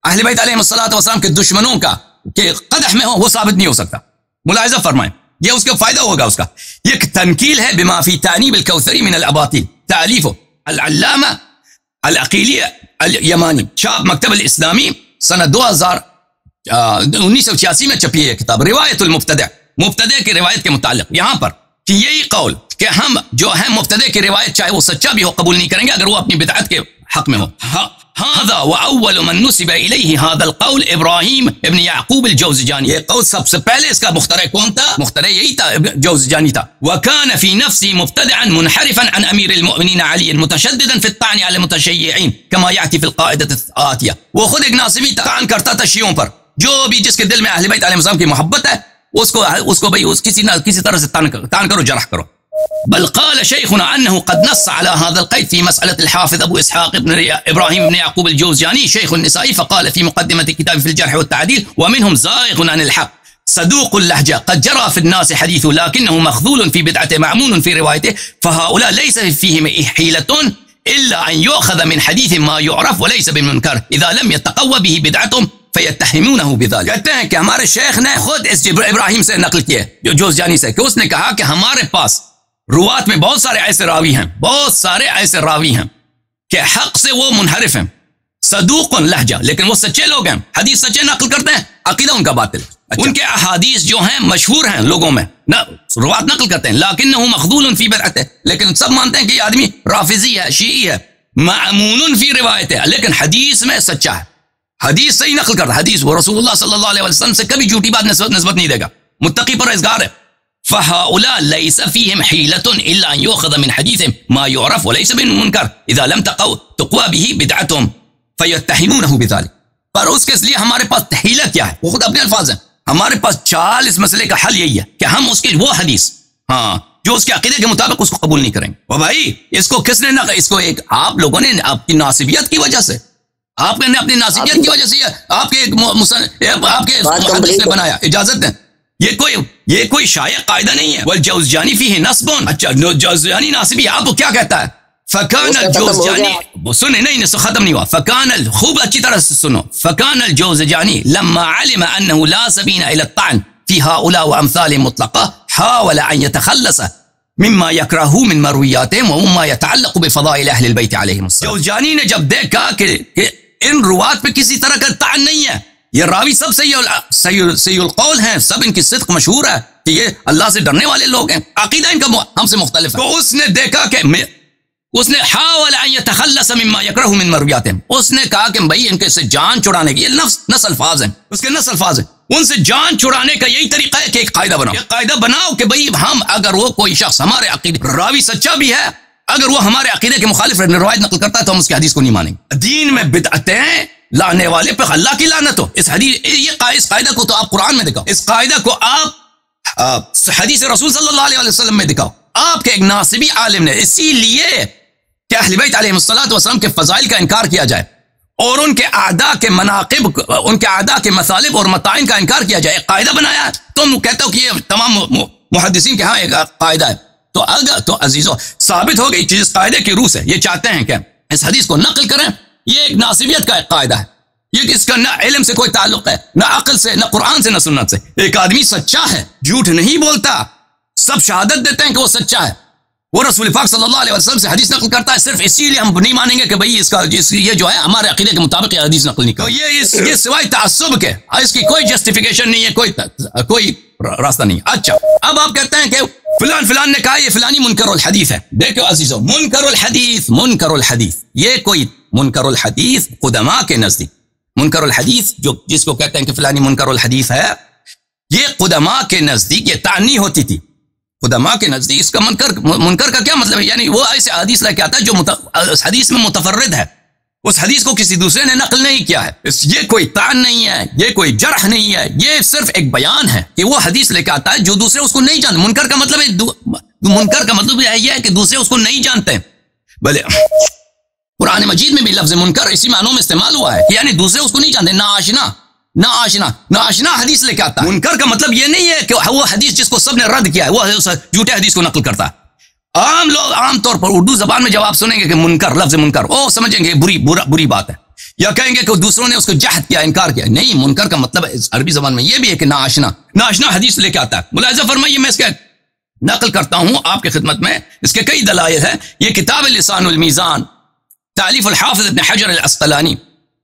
اہل بیت علیہ السلام کے دشمنوں کا کہ قدح میں ہو، وہ ثابت نہیں ہو سکتا. ملاحظہ فرمائیں، یہ اس کا فائدہ ہوگا. اس کا یہ ایک تنکیل ہے بما فی تعنیب الکوثری من الاباطیل، تالیف العلامہ العقیلی الیمانی، چھاپ مکتب الاسلامی سنہ 1986 میں چھپی ہے کتاب روایت المبتدع، مبتدع کی روایت کے متعلق. یہاں پر کہ یہی قول کہ ہم جو ہے مبتدع کی روایت چاہے وہ سچا بھی ہو قبول نہیں کریں گے اگر وہ اپنی بدعت کے حق میں ہو. هذا واول من نسب الیہ هذا القول ابراہیم ابن یعقوب الجوزجانی. یہ قول سب سے پہلے اس کا مخترع کون تھا؟ مخترع یہی تھا، جوزجانی تھا. وكان في نفسه مبتدعا منحرفا عن امیر المؤمنین علی متشددا في الطعن على المتشیعین كما یأتی في القاعدة الآتیہ. وہ خود ایک ناصبی تھا، طعن کرتا تھا شیعوں پر. جو بھی جس کے دل میں اہل بیت علیہ السلام کی محبت ہے اس کو بھئی کسی طرح سے تان کرو، جرح کرو. بل قال شيخنا انه قد نص على هذا القيد في مسألة الحافظ ابو اسحاق ابن ابراهيم بن يعقوب الجوزجاني شيخ النسائي، فقال في مقدمة كتابه في الجرح والتعديل ومنهم زائغ عن الحق صدوق اللهجة قد جرى في الناس حديثه لكنه مخذول في بدعته معمول في روايته، فهؤلاء ليس فيهم حيلة إلا أن يؤخذ من حديث ما يعرف وليس بمنكر إذا لم يتقوى به بدعتهم فيتهمونه بذلك. کہتے ہیں کہ ہمارے شیخ نے خود اس ابراہیم سے نقل کیا جو جوزجانی سے، کہ اس نے کہا کہ ہمارے پاس روات میں بہت سارے ایسے راوی ہیں کہ حق سے وہ منحرف ہیں، صدوق لہجہ، لیکن وہ سچے لوگ ہیں، حدیث سچے نقل کرتے ہیں، عقیدہ ان کا باطل. ان کے احادیث جو ہیں مشہور ہیں لوگوں میں، روات نقل کرتے ہیں، لیکنہ مخذول فی بدعتہ، لیکن سب مانتے ہیں کہ یہ آدمی رافضی ہے، شیعی ہے، معمول فی روایتہ، لیکن حدیث میں سچا ہے، حدیث صحیح نقل کرتا، حدیث وہ رسول اللہ صلی اللہ علیہ وسلم سے کبھی جھوٹی بات نسبت نہیں دے گا، متقی پرہیزگار ہے. فهؤلاء ليس فيهم حيلة إلا أن يؤخذ من حديثهم ما يعرف وليس بالمنكر إذا لم تقوى به بدعتهم فيتهمونه بذلك. پر اس کے لیے ہمارے پاس حیلت کیا ہے؟ وہ خود اپنے الفاظ ہیں، ہمارے پاس چال اس مسئلے کا حل یہی ہے کہ ہم اس کی وہ حدیث جو اس کے عقیدے کے مطابق اس کو قبول نہیں کریں گے. اور بھائی اس کو کس نے اس کو ایک آپ لوگوں نے اپنی ناصبیت کی وجہ سے، آپ نے اپنی ناصبیت کی وجہ سے آپ کے محدث نے بنایا. اجازت دیں، یہ کوئی شائع قاعدہ نہیں ہے. والجوزجانی فیہ نصب. اچھا، جوزجانی ناصبی، آپ کو کیا کہتا ہے؟ فکان الجوزجانی، سنیں نہیں ختم نہیں ہوا. فکان، خوب اچھی طرح سے سنو. فکان الجوزجانی لما علم انه لا سبیل الى الطعن في هؤلاء وأمثالهم مطلقة حاول أن يتخلص مما يكره من مروياتهم ومما يتعلق بفضائل أهل البيت عليهم السلام. جوزجانی نے جب دیکھا کہ ان روات پہ کسی طرح کا طعن نہیں ہے، یہ راوی سب صحیح القول ہیں، سب ان کی صدق مشہور ہے کہ یہ اللہ سے ڈرنے والے لوگ ہیں، عقیدہ ان کا ہم سے مختلف ہے، تو اس نے دیکھا کہ اس نے حاول ان يتخلص مما يكره من مرویاتهم، اس نے کہا کہ بھائی ان کے سے جان چھڑانے کے یہ نص الفاظ ہیں، اس کے نص الفاظ ہیں، ان سے جان چھڑانے کا یہی طریقہ ہے کہ ایک قاعدہ بناؤ، ایک قاعدہ بناؤ کہ بھائی ہم اگر وہ کوئی شخص ہمارے عقیدے راوی سچا بھی ہے، اگر وہ ہمارے عقیدے کے مخالف روایت نقل کرتا ہے تو ہم اس کی حدیث کو نہیں مانیں گے. دین میں بدعتیں لانے والے پہ اللہ کی لعنت ہو. اس قاعدہ کو تو آپ قرآن میں دکھاؤ، اس قاعدہ کو آپ حدیث رسول صلی اللہ علیہ وسلم میں دکھاؤ. آپ کے ایک ناصبی عالم نے اسی لیے کہ اہل بیت علیہ الصلوۃ والسلام کے فضائل کا انکار کیا جائے اور ان کے اعداء کے مناقب، ان کے اعداء کے مطالب اور مطائن کا انکار کیا جائے، ایک قاعدہ بنایا ہے. تم کہتے ہو کہ یہ تمام محدثین کے ہاں ایک قاعدہ ہے، تو اگر تو عزیزو ثابت ہو گئی چیز اس قاعدے کی روح سے. یہ چاہتے ہیں کہ اس حدیث کو نقل کریں، یہ ایک ناصبیت کا ایک قاعدہ ہے، یہ اس کا نہ علم سے کوئی تعلق ہے، نہ عقل سے، نہ قرآن سے، نہ سنت سے. ایک آدمی سچا ہے، جھوٹ نہیں بولتا، سب شہادت دیتے ہیں کہ وہ سچا ہے، وہ رسول پاک صلی اللہ علیہ وسلم سے حدیث نقل کرتا ہے، صرف اسی لیے ہم نہیں مانیں گے کہ بھئی اس کا یہ جو ہے ہمارے عقیدے کے مطابق یہ حدیث نقل نہیں کرتا. یہ سوائے تعصب کے اس کی کوئی جسٹیفیکیشن نہیں ہے، کوئی راستہ نہیں. اچھا، اب آپ کہتے ہیں کہ فلان نے کہا یہ فلانی منکر الحدیث ہے. دیکھو عزیزو، منکر الحدیث یہ کوئی منکر الحدیث قدماء کے نزدیک، منکر الحدیث جو جس کو کہتے ہیں کہ فلانی منکر الحدیث ہے، یہ قدماء کے نزدیک یہ تعنی ہوتی تھی. قدماء کے نزدیک اس کا منکر کا کیا مطلب ہے؟ یعنی وہ ایسے حدیث لے کے آتا ہے جو اس حدیث میں متفرد ہے، اس حدیث کو کسی دوسرے نے نقل نہیں کیا ہے. یہ کوئی طعن نہیں ہے، یہ کوئی جرح نہیں ہے، یہ صرف ایک بیان ہے کہ وہ حدیث لے کے آتا ہے جو دوسرے اس کو نہیں جانتے. منکر کا مطلب یہ ہے کہ دوسرے اس کو نہیں جانتے. بھلے قرآن مجید میں بھی لفظ منکر اسی معنوں میں استعمال ہوا ہے، یعنی دوسرے اس کو نہیں جانتے، ناآشنا حدیث لے کے آتا ہے. منکر کا مطلب یہ نہیں ہے کہ وہ حدیث جس کو سب نے رد کیا ہے وہ جھوٹے حدیث کو نقل کرتا ہے. عام لوگ عام طور پر اردو زبان میں جب آپ سنیں گے کہ منکر، لفظ منکر، وہ سمجھیں گے بری بات ہے، یا کہیں گے کہ دوسروں نے اس کو جہد کیا، انکار کیا. نہیں، منکر کا مطلب عربی زبان میں یہ بھی ہے کہ ناآشنا حدیث لے کے آتا ہے. ملاحظہ فرمائیے، میں اس کے نقل کرتا ہوں آپ کی خدمت میں، اس کے کئی دلائل ہیں. یہ کتاب لسان المیزان، تالیف الحافظ ابن حجر العسقلانی،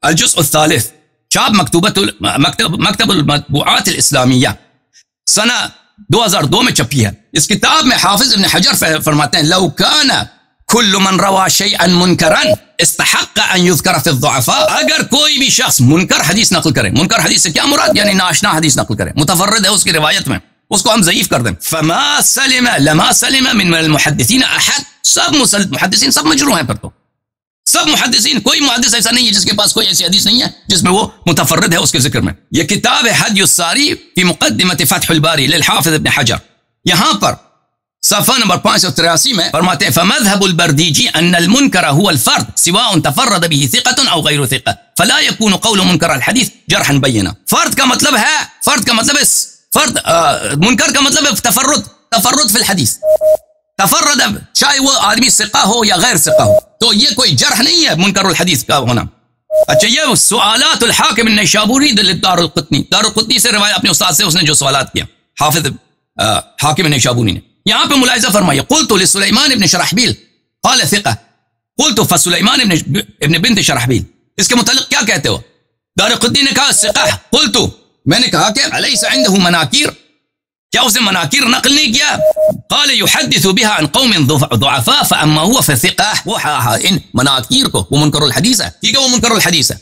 الجزء الثالث، چاپ مکتب المطبوعات الاسلامیہ، سنہ 2002 میں چھپی ہے. اس کتاب میں حافظ ابن حجر فرماتے ہیں لو کان کل من روا شیئا منکرا استحق ان یذکر فی الضعفاء، اگر کوئی بھی شخص منکر حدیث نقل کرے، منکر حدیث سے کیا مراد؟ یعنی ناآشنا حدیث نقل کرے، متفرد ہے اس کی روایت میں، اس کو ہم ضعیف کر دیں. لما سلم من المحدثین احد، سب محدثین سب مجروح ہیں. پر تو سب محدثین، کوئی محدث ایسا نہیں ہے جس کے پاس کوئی ایسی حدیث نہیں ہے جس میں وہ متفرد ہے اس کے ذکر میں. یہ کتاب ہے حدی الساری فی مقدمۃ فتح الباری للحافظ ابن حجر. یہاں پر صفحہ نمبر 583 میں فرماتے ہیں فمذهب البردیجی ان المنکر هو الفرد سواء تفرد به ثقة او غیر ثقة فلا يكون قول منکر الحدیث جرحا بینا. فرد کا مطلب ہے منکر کا مطلب ہے تفرد فی الحدیث، تفرد، چاہے وہ آدمی ثقہ ہو یا غیر ثقہ ہو، تو یہ کوئی جرح نہیں ہے منکر الحدیث کا ہونا. اچھا، یہ سوالات الحاکم النیشابوری دارالقطنی، دارالقطنی سے روایت اپنے استاد سے اس نے جو سوالات کیا حافظ حاکم النیشابوری نے. یہاں پہ ملاحظہ فرمائیے قلت لسلیمان ابن شرحبیل قال ثقہ قلت فسلیمان ابن بنت شرحبیل، اس کے متعلق کیا کہتے ہو؟ دارالقطنی نے کہا ثقہ. قلت، میں نے کہا کہ الیس عنده مناکیر، کیا اس نے مناکیر نقل نہیں کیا؟ قال يحدث بها عن قوم ضعفاء فاما هو فثقه. وہ ان مناکیر کو، وہ منکر الحدیث ہے، ٹھیک ہے، وہ منکر الحدیث ہے،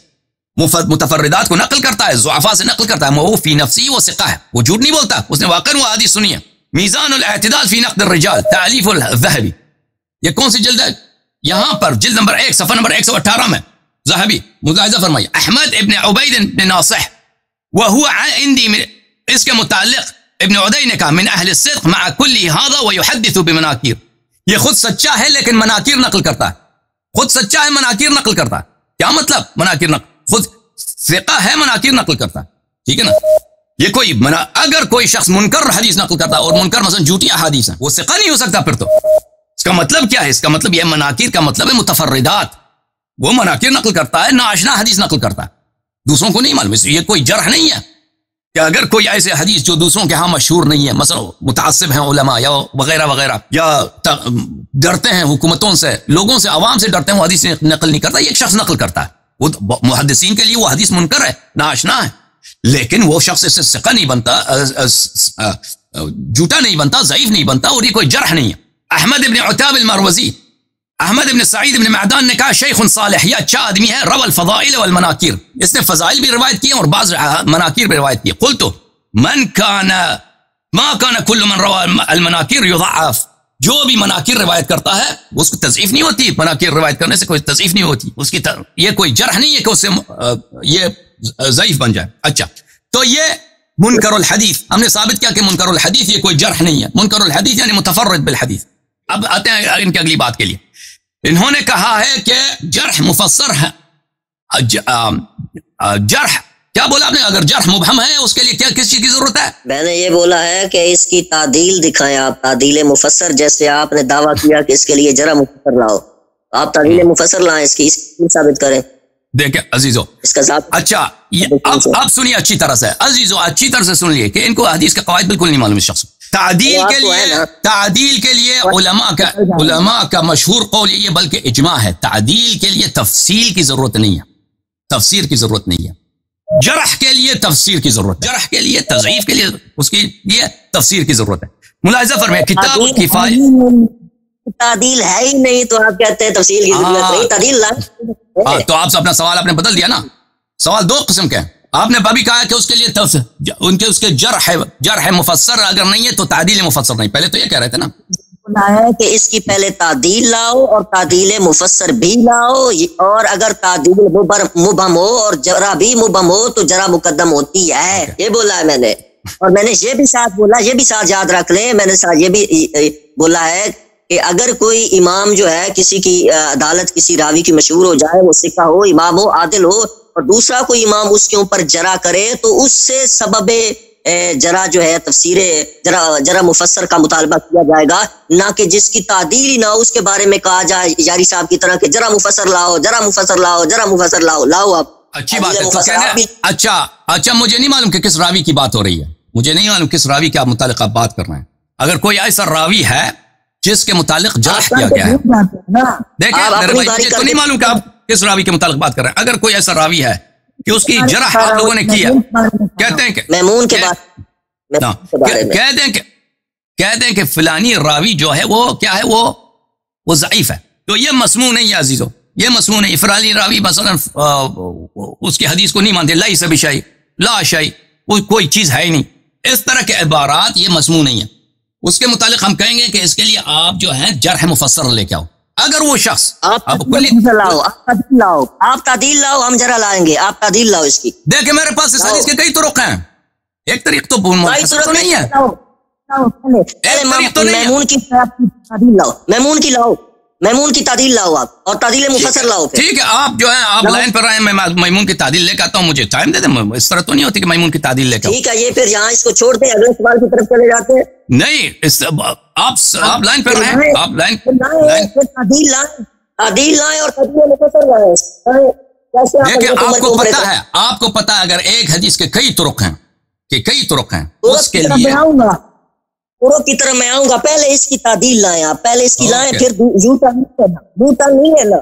متفردات کو نقل کرتا ہے، ضعفاء سے نقل کرتا ہے، وہ فی نفسی وہ ثقہ ہے، وہ جھوٹ نہیں بولتا، اس نے واقعا وہ حدیث سنی ہے. میزان الاعتدال فی نقد الرجال، تالیف الذهبی، یہ کون سی جلد ہے؟ یہاں پر جلد نمبر 1 صفحہ نمبر 118 میں ذهبی. ملاحظہ فرمائیے احمد ابن عبید بن ناصح وهو عندي، اس کے متعلق ابن عدی نے کہا من اہل الصدق مع کل هذا ويحدث بمناکیر، یہ خود سچا ہے لیکن مناکیر نقل کرتا ہے، خود سچا ہے مناکیر نقل کرتا ہے. کیا مطلب؟ مناکیر نقل، خود ثقہ ہے مناکیر نقل کرتا ہے، ٹھیک ہے نا. یہ کوئی اگر کوئی شخص منکر حدیث نقل کرتا ہے اور منکر مثلا جھوٹی احادیث ہیں، وہ ثقہ نہیں ہو سکتا. پھر تو اس کا مطلب کیا ہے؟ اس کا مطلب یہ مناکیر کا مطلب ہے متفردات، وہ مناکیر نقل کرتا ہے، ناآشنا حدیث نقل کرتا ہے، دوسروں کو نہیں معلوم، یہ کوئی جرح نہیں ہے. کہ اگر کوئی ایسے حدیث جو دوسروں کے ہاں مشہور نہیں ہے، مثلا متعصب ہیں علماء یا وغیرہ وغیرہ، یا ڈرتے ہیں حکومتوں سے، لوگوں سے، عوام سے ڈرتے ہیں، وہ حدیث نقل نہیں کرتا، یہ ایک شخص نقل کرتا ہے، وہ محدثین کے لیے وہ حدیث منکر ہے، ناآشنا ہے، لیکن وہ شخص اس سے ثقہ نہیں بنتا، جھوٹا نہیں بنتا، ضعیف نہیں بنتا، اور یہ کوئی جرح نہیں ہے۔ احمد ابن عتاب المروزی، احمد ابن سعید ابن معدان نے کہا شیخ صالح، یہ اچھا آدمی ہے، روى الفضائل والمناکیر، اس نے فضائل بھی روایت کی اور بعض مناکیر بھی روایت کی۔ قلت من كان ما كان كل من روى المناکیر يضعف، جو بھی مناکیر روایت کرتا ہے اس کو تضعیف نہیں ہوتی، مناکیر روایت کرنے سے کوئی تضعیف نہیں ہوتی، اس کی یہ کوئی جرح نہیں ہے کہ اس سے یہ ضعیف بن جائے۔ اچھا، تو یہ منکر الحدیث ہم نے ثابت کیا کہ منکر الحدیث یہ کوئی جرح نہیں ہے، منکر الحدیث یعنی متفرد بالحدیث۔ اب آتے ہیں ان کی اگلی بات کے لیے، انہوں نے کہا ہے کہ جرح مفسر ہے، جرح کیا بولا آپ نے؟ اگر جرح مبہم ہے اس کے لیے کیا کس چیز کی ضرورت ہے؟ میں نے یہ بولا ہے کہ اس کی تعدیل دکھائیں آپ، تعدیل مفسر، جیسے آپ نے دعویٰ کیا کہ اس کے لیے جرح مفسر لاؤ، آپ تعدیل مفسر لائیں، اس کی ثابت کریں۔ دیکھیں عزیزو، اس کا ثابت، اچھا اب سنیے اچھی طرح سے عزیزو، اچھی طرح سے سن لیے کہ ان کو حدیث کا قواعد بالکل نہیں معلوم اس شخص کو۔ تعدیل کے لیے علماء کا مشہور قول یہ بلکہ اجماع ہے، تعدیل کے لیے تفصیل کی ضرورت نہیں ہے، تفسیر کی ضرورت نہیں ہے، جرح کے لیے تفسیر کی ضرورت ہے، جرح کے لیے تضعیف کے لیے اس کے لیے تفسیر کی ضرورت ہے۔ ملاحظہ فرمائیں کتاب الکفایہ، تعدیل ہے ہی نہیں تو آپ کہتے ہیں تفصیل کی ضرورت نہیں، تعدیل لائیں۔ تو آپ سے اپنا سوال آپ نے بدل دیا نا، سوال دو قسم کے ہیں، آپ نے ابھی کہا کہ اس کے لیے اس کے جرح مفسر اگر نہیں ہے تو تعدیل مفسر نہیں، پہلے تو یہ کہہ رہے تھے نا کہ اس کی پہلے تعدیل لاؤ اور تعدیل مفسر بھی لاؤ، اور اگر تعدیل مبہم ہو اور جرح بھی مبہم ہو تو جرح مقدم ہوتی ہے، یہ بولا ہے میں نے۔ اور میں نے یہ بھی ساتھ بولا، یہ بھی ساتھ یاد رکھ لیں، میں نے ساتھ یہ بھی بولا ہے کہ اگر کوئی امام جو ہے کسی کی عدالت کسی راوی کی مشہور ہو جائے، وہ ثقہ ہو، امام ہو، عادل ہو، اور دوسرا کوئی امام اس کے اوپر جرح کرے تو اس سے سبب جرح جو ہے تفسیر جرح مفسر کا مطالبہ کیا جائے گا، نہ کہ جس کی تعدیل ہی نہ ہو اس کے بارے میں کہا جائے یاری صاحب کی طرح کہ جرح مفسر لاؤ، جرح مفسر لاؤ، جرح مفسر لاؤ آپ۔ اچھی بات ہے، تو کہنے اچھا مجھے نہیں معلوم کہ کس راوی کی بات ہو رہی ہے، مجھے نہیں معلوم کس راوی کے آپ متعلق آپ بات کر رہے ہیں۔ اگر کوئی ایسا راوی ہے جس کے متعلق جرح کیا گیا ہے، دیکھیں میرے بھائی مجھے تو نہیں معلوم کہ آپ کس راوی کے متعلق بات کر رہے ہیں۔ اگر کوئی ایسا راوی ہے کہ اس کی جرح آپ لوگوں نے کی ہے، کہتے ہیں کہ میمون کے بعد کہہ دیں کہ فلانی راوی جو ہے وہ کیا ہے، وہ ضعیف ہے، تو یہ مسموع نہیں ہے عزیزو، یہ مسموع نہیں۔ فلانی راوی مثلا اس کی حدیث کو نہیں مانتے، لیس بشیء، لا شیء، کوئی چیز ہے ہی نہیں، اس طرح کے عبارات یہ مسموع نہیں ہے۔ اس کے متعلق ہم کہیں گے کہ اس کے لیے آپ جو ہیں جرح مفسر لے کے آؤ۔ اگر وہ شخص آپ تعدیل لاؤ، ہم جرح لائیں گے، آپ تعدیل لاؤ اس کی۔ دیکھیں میرے پاس اس حدیث کے کئی طرق ہیں، ایک طریق تو نہیں ہے، میمون کی تعدیل لاؤ، میمون کی تعدیل لاؤ آپ، اور تعدیل مفسر لاؤ۔ ٹھیک ہے، آپ جو ہے آپ لائن پر آئے، میں میمون کی تعدیل لے کے آتا ہوں، مجھے ٹائم دے دیں، اس طرح تو نہیں ہوتی کہ میمون کی تعدیل لے کے آؤں۔ ٹھیک ہے، یہ پھر یہاں اس کو چھوڑ دیں، اگلے سوال کی طرف چلے جاتے ہیں۔ نہیں، آپ لائن پر رہیں، آپ لائن تعدیل لائیں اور تعدیل مفسر لائیں۔ دیکھیں آپ کو پتا ہے اگر ایک حدیث کے کئی طرق ہیں اس کے لیے کی طرح میں آؤں گا، پہلے اس کی تعدیل لائیں آپ، پہلے اس کی لائیں، پھر جھوٹا نہیں ہے نا۔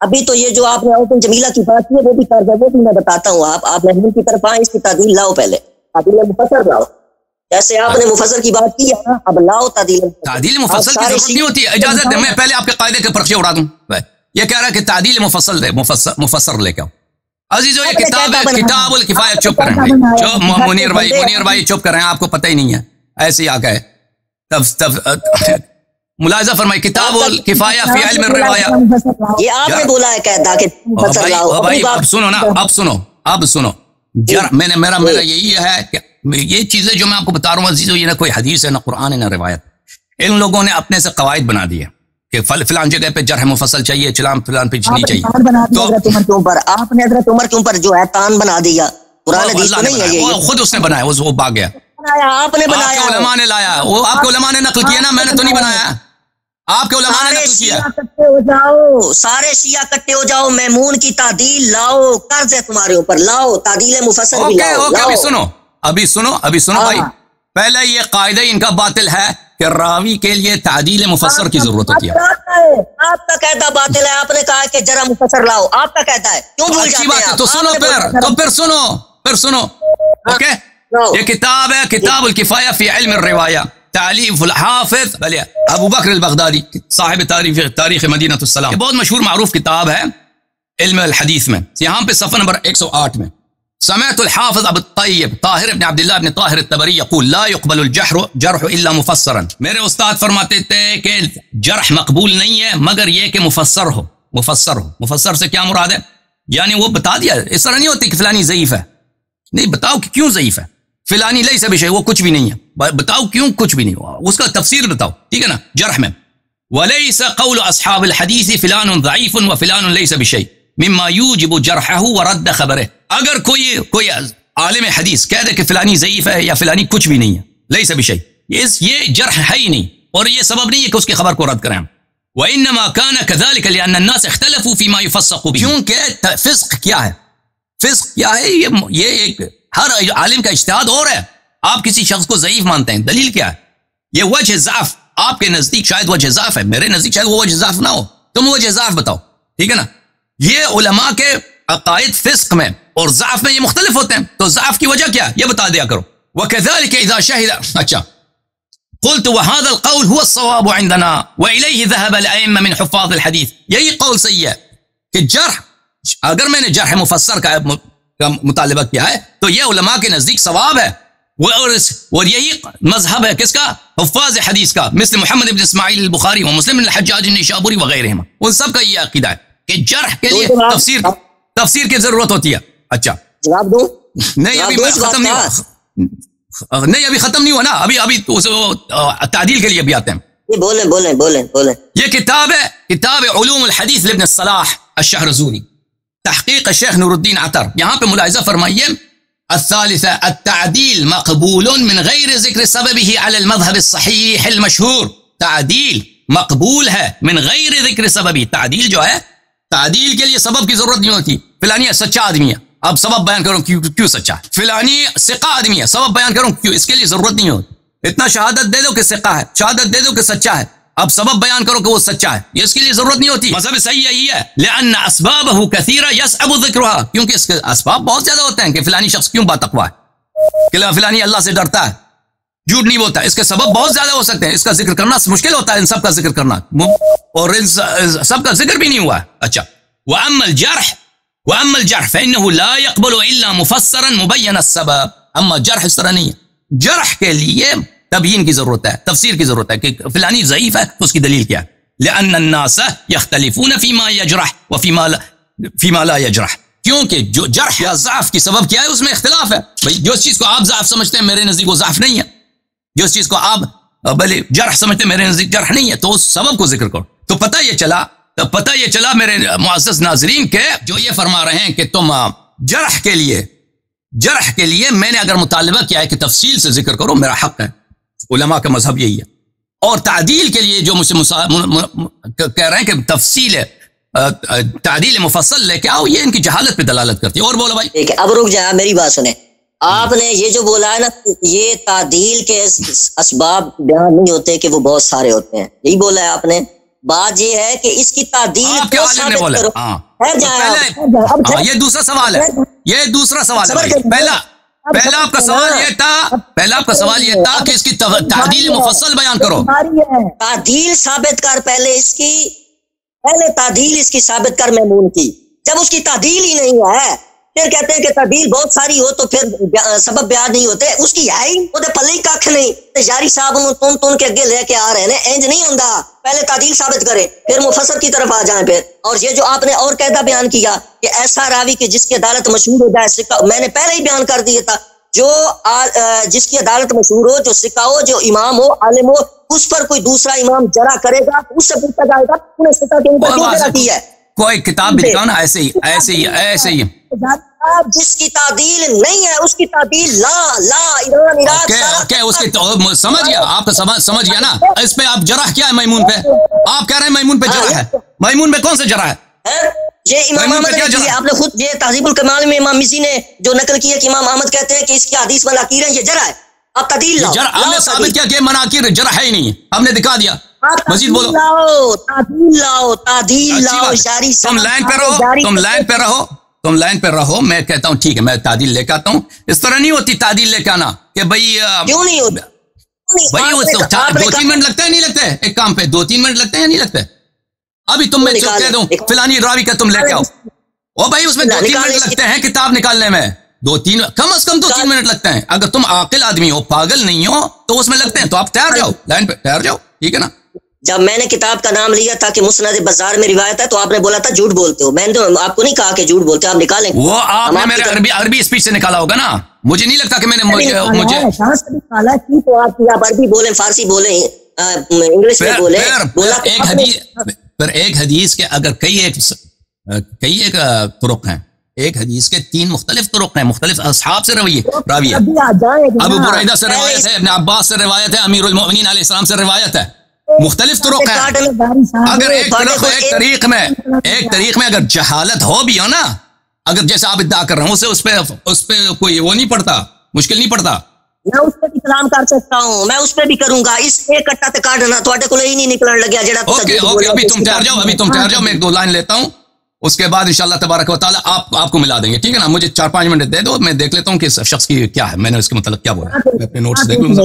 ابھی تو یہ جو آپ نے اوپن جمیلہ کی بات کی وہ بھی کر دیں، وہ بھی میں بتاتا ہوں، آپ محمود کی طرف آئیں، اس کی تعدیل لاؤ، پہلے تعدیل مفسر لاؤ، جیسے آپ نے مفسر کی بات کی ہے، اب لاؤ تعدیل مفصل کی ضرورت نہیں ہوتی۔ اجازت دیں میں پہلے آپ کے قاعدے کے پرچے اڑا دوں، یہ کہہ رہا ہے کہ تعدیل مفسر لے کے آؤ۔ عزیزو یہ کتاب ہے، کتاب الکفایہ، چپ کریں بھائی، منیر بھائی چپ کریں، آپ کو پتہ ہی نہیں ہے، ایسے ہی آ گئے۔ ملاحظہ فرمائے کتاب الکفایہ فی علم الروایہ، یہ آپ نے بولا ہے کہتا کہ مفسر لاؤ۔ بھائی اب سنو نا، اب سنو، میرا یہی ہے کہ یہ چیزیں جو میں آپ کو بتا رہا ہوں عزیزو، یہ نہ کوئی حدیث ہے، نہ قرآن ہے، نہ روایت۔ ان لوگوں نے اپنے سے قواعد بنا دیے کہ فلان جگہ پہ جرح مفصل چاہیے، فلان پہ نہیں چاہیے، تو آپ نے حضرت عمر کے اوپر جو ہے تان بنا دیا، قرآن حدیث تو نہیں ہے، یہ خود اس نے بنایا، وہ بھاگ گیا، آپ نے بنایا، آپ کے علماء نے لایا، وہ آپ کے علماء نے نقل کیا نا، میں نے تو نہیں بنایا، آپ کے علماء نے نقل کیا۔ سارے شیعہ کٹے ہو جاؤ، میمون کی تعدیل لاؤ، قرض ہے تمہارے اوپر، لاؤ تعدیل مفسر بھی لاؤ۔ ابھی ابھی سنو بھائی، پہلے یہ قاعدہ ان کا باطل ہے کہ راوی کے لیے تعدیل مفسر کی ضرورت ہوتی ہے. آپ کا قاعدہ باطل ہے. آپ نے کہا کہ جرح مفسر لاؤ، آپ کا قاعدہ ہے. کیوں بھول جاتے ہیں آپ؟ تو سنو پھر سنو اوکے. یہ کتاب ہے کتاب الکفایہ فی علم الروایہ، تالیف الحافظ ابو بکر البغدادی صاحب تاریخ مدینہ السلام. یہ بہت مشہور معروف کتاب ہے علم الحدیث میں. یہاں پہ صفحہ نمبر 108 میں سمعت الحافظ ابو الطیب طاہر ابن عبداللہ ابن طاہر الطبری یقول لا يقبل الجرح الا مفسرا. میرے استاد فرماتے تھے کہ جرح مقبول نہیں ہے مگر یہ کہ مفسر ہو. مفسر سے کیا مراد ہے؟ یعنی وہ بتا دیا، اس طرح نہیں ہوتی کہ فلانی ضعیف ہے، نہیں، بتاؤ کہ کیوں ضعیف ہے. فلانی لیس بشیء، وہ کچھ بھی نہیں ہے، بتاؤ کیوں کچھ بھی نہیں ہوا، اس کا تفسیر بتاؤ، ٹھیک ہے نا. جرح میں ولیس قول اصحاب الحدیث فلان ضعیف وفلان لیس بشیء مما یوجب جرحہ ورد خبرہ. اگر کوئی عالم حدیث کہہ دے کہ فلانی ضعیف ہے یا فلانی کچھ بھی نہیں ہے، لیس بشیء، یہ جرح ہے ہی نہیں اور یہ سبب نہیں ہے کہ اس کی خبر کو رد کریں. وانما كان كذلك لان الناس اختلفوا فيما يفسق به. کیونکہ فسق کیا ہے؟ فسق کیا ہے؟ یہ ایک ہر عالم کا اجتہاد اور ہے. آپ کسی شخص کو ضعیف مانتے ہیں، دلیل کیا ہے؟ یہ وجہ ضعف آپ کے نزدیک شاید وجہ ضعف ہے، میرے نزدیک شاید وہ وجہ ضعف نہ ہو، تم وجہ ضعف بتاؤ، ٹھیک ہے نا. یہ علماء کے عقائد فسق میں اور ضعف میں یہ مختلف ہوتے ہیں، تو ضعف کی وجہ کیا یہ بتا دیا کرو. وكذلك اذا شهد اچھا قلت وهذا القول هو الصواب عندنا واليه ذهب الائمه من حفاظ الحديث. یہی قول صحیح ہے کہ جرح، اگر میں نے جرح مفسر کا مطالبہ کیا ہے تو یہ علماء کے نزدیک ثواب ہے، اور یہی مذہب ہے کس کا؟ حفاظ حدیث کا، مثل محمد بن اسماعیل البخاری و مسلم بن الحجاج النشابوری وغیرہ. ان سب کا یہ عقیدہ ہے کہ جرح کے لیے تفسیر کی ضرورت ہوتی ہے. اچھا جواب دوں؟ نہیں ابھی ختم نہیں ہوا، نہیں ابھی ختم نہیں ہوا نا، ابھی تعدیل کے لیے بھی آتے ہیں. بولیں. یہ کتاب ہے کتاب علوم الحدیث لابن الصلاح الشہرزوری، تحقیق الشیخ نور الدین عطر. یہاں پہ ملاحظہ فرمائیے الثالثہ التعدیل مقبول من غیر ذکر سببه على المذهب الصحیح المشہور. تعدیل مقبول ہے من غیر ذکر سببی. تعدیل جو ہے، تعدیل کے لیے سبب کی ضرورت نہیں ہوتی. فلانی سچا آدمی ہے، اب سبب بیان کروں کیوں سچا ہے. فلانی ثقہ آدمی ہے، سبب بیان کروں کیوں، اس کے لیے ضرورت نہیں ہوتی. اتنا شہادت دے دو کہ ثقہ ہے، شہادت دے دو کہ سچا ہے، اب سبب بیان کرو کہ وہ سچا ہے، یہ اس کے لیے ضرورت نہیں ہوتی. مذہب صحیح یہی ہے لأن اسبابہ کثیرہ یصعب ذکرها، کیونکہ اس کے اسباب بہت زیادہ ہوتے ہیں کہ فلانی شخص کیوں باتقوا ہے، کہ فلانی اللہ سے ڈرتا ہے، جھوٹ نہیں بولتا. اس کے سبب بہت زیادہ ہو سکتے ہیں، اس کا ذکر کرنا مشکل ہوتا ہے، ان سب کا ذکر کرنا، اور ان سب کا ذکر بھی نہیں ہوا ہے. اچھا واما الجرح فانه لا يقبل الا مفسرا مبين السبب. اما جرح اس طرح نہیں ہے، جرح کے لیے تبیین کی ضرورت ہے، تفسیر کی ضرورت ہے کہ فلانی ضعیف ہے تو اس کی دلیل کیا ہے. لان الناس يختلفون فيما يجرح وفيما لا يجرح. کیونکہ جو جرح یا ضعف کی سبب کیا ہے اس میں اختلاف ہے. بھئی جو چیز کو آپ ضعف سمجھتے ہیں میرے نزدیک وہ ضعف نہیں ہے، جو چیز کو آپ بھلے جرح سمجھتے ہیں میرے نزدیک جرح نہیں ہے، تو اس سبب کو ذکر کرو. تو پتہ یہ چلا میرے معزز ناظرین کہ جو یہ فرما رہے ہیں کہ تم جرح کے لیے میں نے اگر مطالبہ کیا ہے کہ تفصیل سے ذکر کرو، میرا حق ہے، علماء کا مذہب یہی ہے. اور تعدیل کے لیے جو مجھ سے کہہ رہے ہیں کہ تفصیل تعدیل مفصل لے کے آؤ، یہ ان کی جہالت پہ دلالت کرتی ہے. اور بولو بھائی. ٹھیک ہے، اب رک جائے، میری بات سنیں. آپ نے یہ جو بولا ہے نا، یہ تعدیل کے اسباب بیان نہیں ہوتے کہ وہ بہت سارے ہوتے ہیں، یہی بولا ہے آپ نے. بات یہ ہے کہ اس کی تعدیل کو ثابت کرو. یہ دوسرا سوال ہے. پہلا آپ کا سوال یہ تھا کہ اس کی تعدیل مفصل بیان کرو. تعدیل ثابت کر، پہلے تعدیل اس کی ثابت کر میمون کی. جب اس کی تعدیل ہی نہیں ہے پھر کہتے ہیں کہ تعدیل بہت ساری ہو تو پھر سبب بیان نہیں ہوتے. اس کی ہے ہی وہ پلے کھ نہیں. یاری صاحب تون کے اگے لے کے آ رہے ہیں، انج نہیں ہوندا. پہلے تعدیل ثابت کرے پھر مفسر کی طرف آ جائیں پھر. اور یہ جو آپ نے اور قاعدہ بیان کیا کہ ایسا راوی کہ جس کی عدالت مشہور ہو جائے، سکہ، میں نے پہلے ہی بیان کر دیا تھا، جو جس کی عدالت مشہور ہو، جو سکہ ہو، جو امام ہو، عالم ہو، اس پر کوئی دوسرا امام جرح کرے گا، اس سے پوچھا جائے گا انہیں سکہ کے اوپر کیوں جرح کی ہے. کوئی کتاب بھی دکھاؤ نا ایسے ہی جس کی تعدیل نہیں ہے اس کی تعدیل ایران اس کی سمجھ گیا، آپ سمجھ گیا نا. اس پہ آپ جرح کیا ہے میمون پہ؟ آپ کہہ رہے ہیں میمون پہ جرح ہے. میمون پہ کون سے جرح ہے؟ یہ امام احمد نے کی ہے، آپ نے خود یہ تہذیب الکمال میں امام مزی نے جو نقل کی ہے کہ امام احمد کہتے ہیں کہ اس کی حدیث مناکیر ہیں، یہ جرح ہے. آپ تعدیل لاؤ. آپ نے ثابت کیا کہ مناکیر جرح ہے ہی نہیں ہے، ہم نے دکھا دیا. مزید بولو. تعدیل لاؤ. شاری تم لائن پہ رہو، تم لائن پہ رہو، تم لائن پہ رہو. میں کہتا ہوں ٹھیک ہے، میں تعدیل لے کے آتا ہوں. اس طرح نہیں ہوتی تعدیل لے کے آنا کہ بھائی کیوں نہیں ہوتی بھائی 2-3 منٹ لگتا ہے نہیں لگتا ہے ایک کام پہ 2-3 منٹ لگتے ہیں نہیں لگتے. ابھی تم میں کہہ دوں فلانی راوی کا تم لے کے آؤ، او بھائی اس میں 2-3 منٹ لگتے ہیں کتاب نکالنے میں. 2-3 کم از کم 2-3 منٹ لگتے ہیں. اگر تم عاقل آدمی ہو، پاگل نہیں ہو تو اس میں لگتے ہیں. تو آپ تیار جاؤ، لائن پہ تیار جاؤ، ٹھیک ہے نا. جب میں نے کتاب کا نام لیا تھا کہ مسند بازار میں روایت ہے تو آپ نے بولا تھا جھوٹ بولتے ہو. میں نے آپ کو نہیں کہا کہ جھوٹ بولتے، آپ نکالیں. وہ آپ نے میرے عربی اسپیچ سے نکالا ہوگا نا. مجھے نہیں لگتا کہ میں نے مجھے عربی بولیں، فارسی بولیں، انگلش میں بولیں. ایک حدیث کے اگر کئی ایک طرق ہیں، ایک حدیث کے 3 مختلف طرق ہیں، مختلف اصحاب سے راوی ہے. ابو بريدہ سے روایت ہے، ابن عباس سے روایت ہے، امیر المؤمنین علیہ السلام سے روایت ہے. مختلف طرق ہیں. اگر ایک طریق میں اگر جہالت ہو بھی ہو نا، اگر جیسے آپ ادعا کر رہے ہیں اس پہ کوئی وہ نہیں پڑتا، مشکل نہیں پڑتا. میں اس پہ بھی کلام کر سکتا ہوں، میں اس پہ بھی کروں گا. اس ایک کٹا تے کاٹنا تواڈے کول ہی نہیں نکلن لگیا جڑا اوکے ابھی تم ٹھہر جاؤ، میں 2 لائن لیتا ہوں. اس کے بعد انشاءاللہ تبارک و تعالی آپ کو ملا دیں گے، ٹھیک ہے نا. مجھے 4-5 منٹ دے دو، میں دیکھ لیتا ہوں کہ اس شخص کی کیا ہے، میں نے اس کے متعلق کیا بولا. میں اپنے نوٹس دیکھ لوں گا.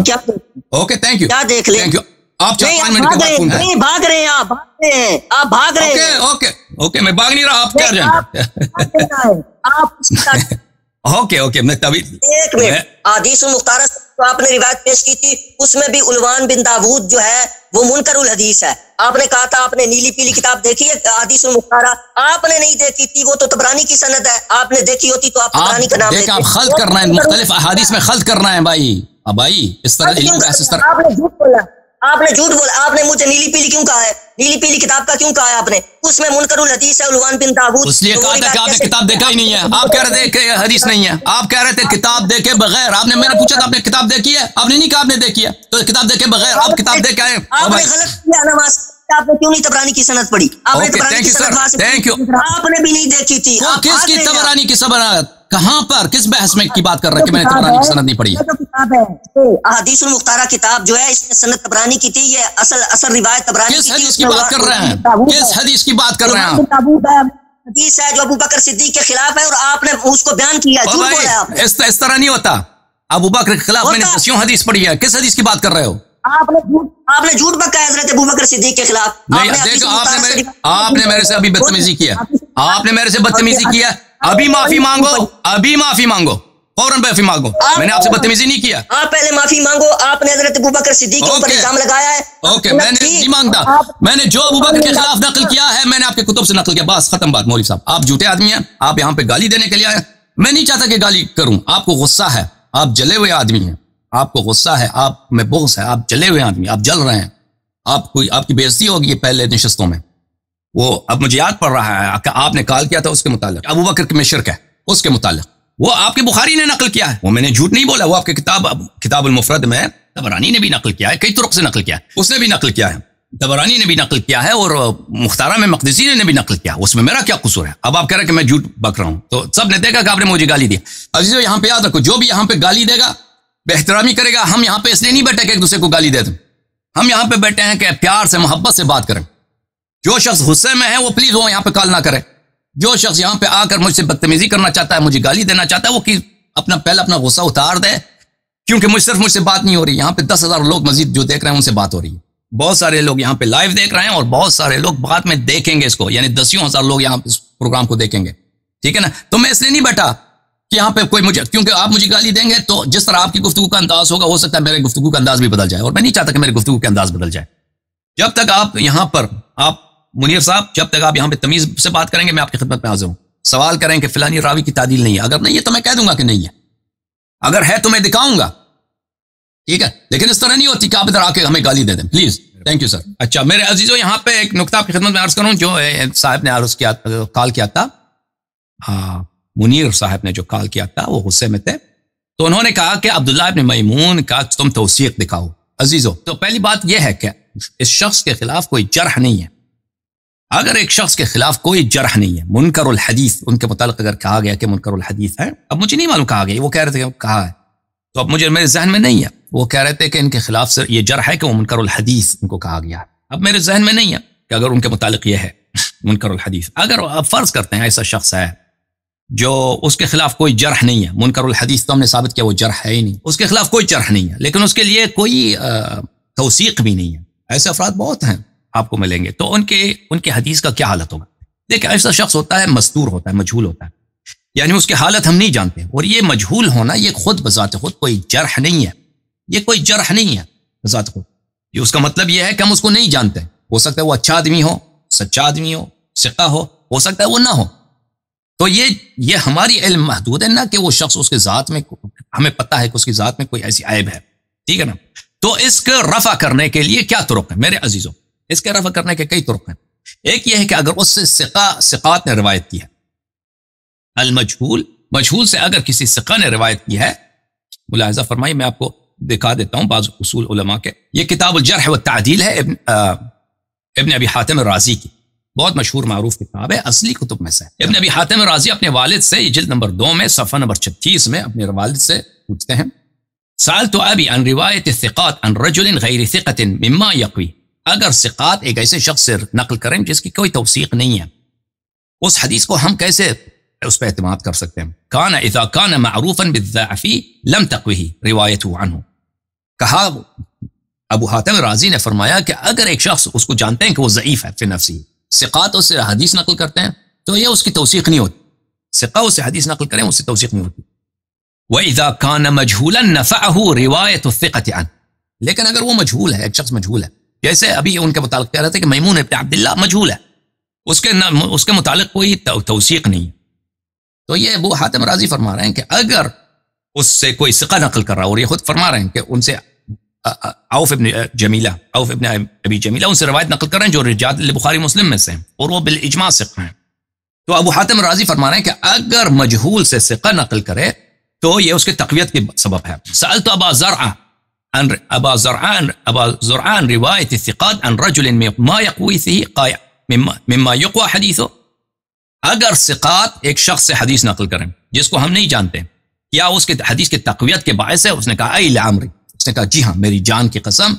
Okay thank you. کیا دیکھ لیں؟ Thank you. آپ 4-5 منٹ کے بعد فون کریں. بھاگ رہے ہیں آپ بھاگ رہے ہیں. اوکے میں بھاگ نہیں رہا، آپ ٹھہر جائیں. اوکے میں تبھی ایک منٹ. حدیث المختارہ جو آپ نے روایت پیش کی تھی اس میں بھی علوان بن داود جو ہے وہ منکر الحدیث ہے. آپ نے کہا تھا آپ نے نیلی پیلی کتاب دیکھی ہے حدیث المختارہ، آپ نے نہیں دیکھی تھی، وہ تو طبرانی کی سند ہے. آپ نے دیکھی ہوتی تو آپ طبرانی کا نام لیتے. آپ خلط کر رہے ہیں، مختلف احادیث میں خلط کر رہے ہیں بھائی اس طرح آپ نے جھوٹ بولا. آپ نے مجھے نیلی پیلی کیوں کہا ہے؟ نیلی پیلی کتاب کا کیوں کہا ہے آپ نے؟ اس میں منکر الحدیث ہے، علوان بن داود. اس لیے کہا تھا کہ آپ نے کتاب دیکھا ہی نہیں ہے. آپ کہہ رہے تھے کہ حدیث نہیں ہے، آپ کہہ رہے تھے کتاب دیکھے بغیر. آپ نے میرا پوچھا تھا آپ نے کتاب دیکھی ہے، آپ نے نہیں کہا آپ نے دیکھی ہے. تو کتاب دیکھے بغیر آپ کتاب دیکھ کے آئے. آپ نے غلط کیا نماز. آپ نے کیوں نہیں طبرانی کی سند پڑھی؟ آپ نے طبرانی کی سند آپ نے بھی نہیں دیکھی تھی. کس کی طبرانی کی سند؟ کہاں پر کس بحث میں کی بات کر رہے ہیں کہ میں نے طبرانی کی سند نہیں پڑھی؟ احادیث المختارہ کتاب جو ہے اس میں سند طبرانی کی تھی. یہ اصل روایت طبرانی کی تھی. کس حدیث کی بات کر رہے ہیں؟ کس حدیث کی بات کر رہے ہیں آپ؟ حدیث ہے جو ابوبکر صدیق کے خلاف ہے اور آپ نے اس کو بیان کیا. جھوٹ بولا ہے آپ نے. اس طرح نہیں ہوتا. ابوبکر کے خلاف میں نے دسیوں حدیث پڑھی ہے. کس حدیث کی بات کر رہے ہو؟ آپ نے جھوٹ بکا ہے حضرت ابوبکر صدیق کے خلاف. آپ نے میرے سے ابھی بدتمیزی کیا. آپ نے میرے سے بدتمیزی کیا. ابھی معافی مانگو فوراً معافی مانگو. میں نے آپ سے بدتمیزی نہیں کیا. آپ پہلے معافی مانگو. آپ نے حضرت ابوبکر صدیق کے اوپر الزام لگایا ہے. اوکے میں نے نہیں مانگتا. میں نے جو ابوبکر کے خلاف نقل کیا ہے میں نے آپ کے کتب سے نقل کیا. بس ختم بات. مولوی صاحب آپ جھوٹے آدمی ہیں. آپ یہاں پہ گالی دینے کے لیے آئے. میں نہیں چاہتا کہ گالی کروں. آپ کو غصہ ہے، آپ جلے ہوئے آدمی ہیں. آپ کو غصہ ہے، آپ میں بغض ہے، آپ جلے ہوئے آدمی، آپ جل رہے ہیں. آپ کی بےعزتی ہوگی پہلے نشستوں میں. وہ اب مجھے یاد پڑ رہا ہے کہ آپ نے کال کیا تھا اس کے متعلق، ابوبکر میں شرک ہے اس کے متعلق. وہ آپ کے بخاری نے نقل کیا ہے، وہ میں نے جھوٹ نہیں بولا. وہ آپ کے کتاب المفرد میں طبرانی نے بھی نقل کیا ہے، کئی طرق سے نقل کیا ہے. اس نے بھی نقل کیا ہے، طبرانی نے بھی نقل کیا ہے، اور مختارہ میں مقدسی نے بھی نقل کیا. اس میں میرا کیا قصور ہے؟ اب آپ کہہ رہے ہیں کہ میں جھوٹ بک رہا ہوں. تو سب نے دیکھا کہ آپ نے مجھے گالی دی. عزیزو یہاں پہ یاد رکھو، جو بھی یہاں پہ گالی دے گا، بے احترامی کرے گا، ہم یہاں پہ اس لیے نہیں بیٹھے کہ ایک دوسرے کو گالی دے دیں. ہم یہاں پہ بیٹھے ہیں کہ پیار سے محبت سے بات کریں. جو شخص غصے میں ہے وہ پلیز وہ یہاں پہ کال نہ کرے. جو شخص یہاں پہ آ کر مجھ سے بدتمیزی کرنا چاہتا ہے، مجھے گالی دینا چاہتا ہے، وہ پہلے اپنا غصہ اتار دے. کیونکہ مجھ سے بات نہیں ہو رہی. یہاں پہ 10,000 لوگ مزید جو دیکھ رہے ہیں ان سے بات ہو رہی ہے. بہت سارے لوگ یہاں پہ لائیو دیکھ رہے ہیں اور بہت سارے لوگ بعد میں دیکھیں گے اس کو، یعنی 10,000 لوگ یہاں اس پروگرام کو دیکھیں گے. ٹھیک ہے نا. تو میں اس لیے نہیں بیٹھا کہ یہاں پہ کوئی کیونکہ آپ مجھے گالی دیں گے تو جس طرح آپ کی گفتگو کا انداز ہوگا، ہو سکتا ہے میرے گفتگو کا انداز بھی بدل جائے، اور میں نہیں چاہتا کہ میرے گفتگو کا انداز بدل جائے. جب تک آپ یہاں پر منیر صاحب، جب تک آپ یہاں پہ تمیز سے بات کریں گے میں آپ کی خدمت میں حاضر ہوں. سوال کریں کہ فلانی راوی کی تعدیل نہیں ہے، اگر نہیں ہے تو میں کہہ دوں گا کہ نہیں ہے، اگر ہے تو میں دکھاؤں گا. ٹھیک ہے. لیکن اس طرح نہیں ہوتی کہ آپ ادھر آ کے ہمیں گالی دے دیں پلیز. Thank you sir. اچھا میرے عزیزو، یہاں پہ ایک نقطہ آپ کی خدمت میں عرض کروں. جو صاحب نے عرض کیا، کال کیا تھا، منیر صاحب نے جو کال کیا تھا وہ غصے میں تھے. تو انہوں نے کہا کہ عبداللہ ابن میمون کا تم توثیق دکھاؤ. عزیزو تو پہلی بات یہ ہے کہ اس شخص کے خلاف کوئی جرح نہیں ہے. اگر ایک شخص کے خلاف کوئی جرح نہیں ہے، منکر الحدیث ان کے متعلق اگر کہا گیا کہ منکر الحدیث ہے، اب مجھے نہیں معلوم کہا گیا، وہ کہہ رہے تھے کہ کہا ہے، تو اب مجھے میرے ذہن میں نہیں ہے، وہ کہہ رہے تھے کہ ان کے خلاف سے یہ جرح ہے کہ وہ منکر الحدیث ان کو کہا گیا ہے، اب میرے ذہن میں نہیں ہے کہ اگر ان کے متعلق یہ ہے منکر الحدیث، اگر اب فرض کرتے ہیں ایسا شخص ہے جو اس کے خلاف کوئی جرح نہیں ہے، منکر الحدیث تو ہم نے ثابت کیا وہ جرح ہے ہی نہیں، اس کے خلاف کوئی جرح نہیں ہے، لیکن اس کے لیے کوئی توثیق بھی نہیں ہے، ایسے افراد بہت ہیں آپ کو ملیں گے، تو ان کے حدیث کا کیا حالت ہوگا؟ دیکھیں ایسا شخص ہوتا ہے مستور ہوتا ہے، مجہول ہوتا ہے، یعنی اس کی حالت ہم نہیں جانتے، اور یہ مجہول ہونا یہ خود بذات خود کوئی جرح نہیں ہے، یہ کوئی جرح نہیں ہے بذات خود، یہ اس کا مطلب یہ ہے کہ ہم اس کو نہیں جانتے، ہو سکتا ہے وہ اچھا آدمی ہو، سچا آدمی ہو، ثقہ ہو سکتا ہے وہ نہ ہو، تو یہ ہماری علم محدود ہے نا کہ وہ شخص اس کے ذات میں، ہمیں پتہ ہے کہ اس کی ذات میں کوئی ایسی عیب ہے، ٹھیک ہے نا؟ تو اس کو رفع کرنے کے لیے کیا طرق ہیں میرے عزیزوں؟ اس کے رفع کرنے کے کئی طرق ہیں، ایک یہ ہے کہ اگر اس سے ثقات نے روایت کی ہے، مجہول سے اگر کسی ثقہ نے روایت کی ہے، ملاحظہ فرمائیے میں آپ کو دکھا دیتا ہوں بعض اصول علماء کے، یہ کتاب الجرح والتعدیل ہے ابن ابی حاتم الرازی کی، بہت مشہور معروف کتاب ہے، اصلی کتب میں سے ابن ابی حاتم الرازی اپنے والد سے، یہ جلد نمبر 2 میں صفحہ نمبر 36 میں اپنے والد سے پوچھتے ہیں، سألت ابی عن روایت الثقات عن رجل غیر ثقة مما یقوی، اگر ثقات ایک ایسے شخص سے نقل کریں جس کی کوئی توثیق نہیں ہے، اس حدیث کو ہم کیسے اس پہ اعتماد کر سکتے ہیں؟ کان اذا کان معروفا بالضعف لم تقوه روایته عنه، کہا ابو حاتم رازی نے فرمایا کہ اگر ایک شخص اس کو جانتے ہیں کہ وہ ضعیف ہے فی نفسی، ثقات اس سے حدیث نقل کرتے ہیں تو یہ اس کی توثیق نہیں ہوتی، ثقہ اس سے حدیث نقل کریں اس سے توثیق نہیں ہوتی، وَإِذَا كَانَ مَجْهُولًا نَفَعَهُ رِوَایَةُ الثِّقَةِ عَنْهُ، لیکن اگر وہ مجہول ہے، ایک شخص مجہول ہے، جیسے ابھی ان کے متعلق کہہ رہے تھے کہ میمون ابن عبداللہ مجہول ہے، اس کے متعلق کوئی توثیق نہیں ہے، تو یہ ابو حاتم رازی فرما رہے ہیں کہ اگر اس سے کوئی ثقہ نقل کر رہا اور یہ خود فرما رہے ہیں کہ ان سے عوف ابن ابی جمیلہ ان سے روایت نقل کر رہے ہیں جو رجال بخاری مسلم میں سے ہیں اور وہ بالاجماع ثقہ ہیں، تو ابو حاتم رازی فرما رہے ہیں کہ اگر مجہول سے ثقہ نقل کرے تو یہ اس کے تقویت کے سبب ہے۔ سألت ابا زرعان روایت الثقات عن رجل ما يقوی فيه مما يقوى حدیثه، اگر ثقات ایک شخص سے حدیث نقل کریں جس کو ہم نہیں جانتے یا اس کے حدیث کی تقویت کے باعث ہے، اس نے کہا اے لعمری، اس نے کہا جی ہاں میری جان کی قسم،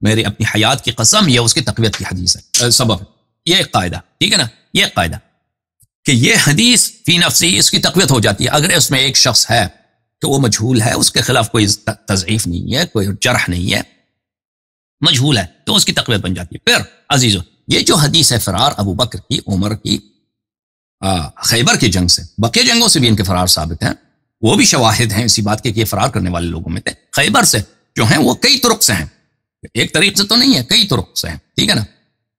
میری اپنی حیات کی قسم، یہ اس کی تقویت کی حدیث ہے، سبب ہے، یہ ایک قاعدہ، ٹھیک ہے نا، یہ ایک قاعدہ کہ یہ حدیث فی نفسی اس کی تقویت ہو جاتی ہے اگر اس میں ایک شخص ہے کہ وہ مجہول ہے، اس کے خلاف کوئی تضعیف نہیں ہے، کوئی جرح نہیں ہے، مجہول ہے، تو اس کی تقویت بن جاتی ہے۔ پھر عزیزو یہ جو حدیث ہے فرار ابو بکر کی، عمر کی خیبر کی جنگ سے، بقیہ جنگوں سے بھی ان کے فرار ثابت ہیں، وہ بھی شواہد ہیں اسی بات کے کہ یہ فرار کرنے والے لوگوں میں تھے، خیبر سے جو ہیں وہ کئی طرق سے ہیں، ایک طریق سے تو نہیں ہے، کئی طرق سے ہیں، ٹھیک ہے نا،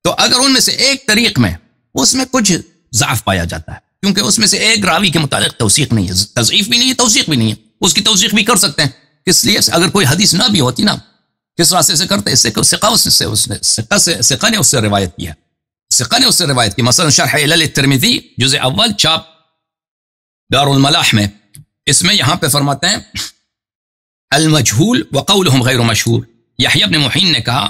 تو اگر ان میں سے ایک طریق میں اس میں کچھ ضعف پایا جاتا ہے کیونکہ اس میں سے ایک راوی کے متعلق توثیق نہیں ہے، تضعیف بھی نہیں ہے، توثیق بھی نہیں ہے، اس کی توثیق بھی کر سکتے ہیں، کس لیے؟ اگر کوئی حدیث نہ بھی ہوتی نا، کس راستے سے کرتے؟ اس سے ثقہ نے اس سے روایت کی ہے، ثقہ نے اس سے روایت کی، مثلا شرح علل الترمذی جزء اول چھاپ دار الملاح میں، اس میں یہاں پہ فرماتے ہیں المجہول وقولهم غیر مشہور، یحییٰ بن معین نے کہا،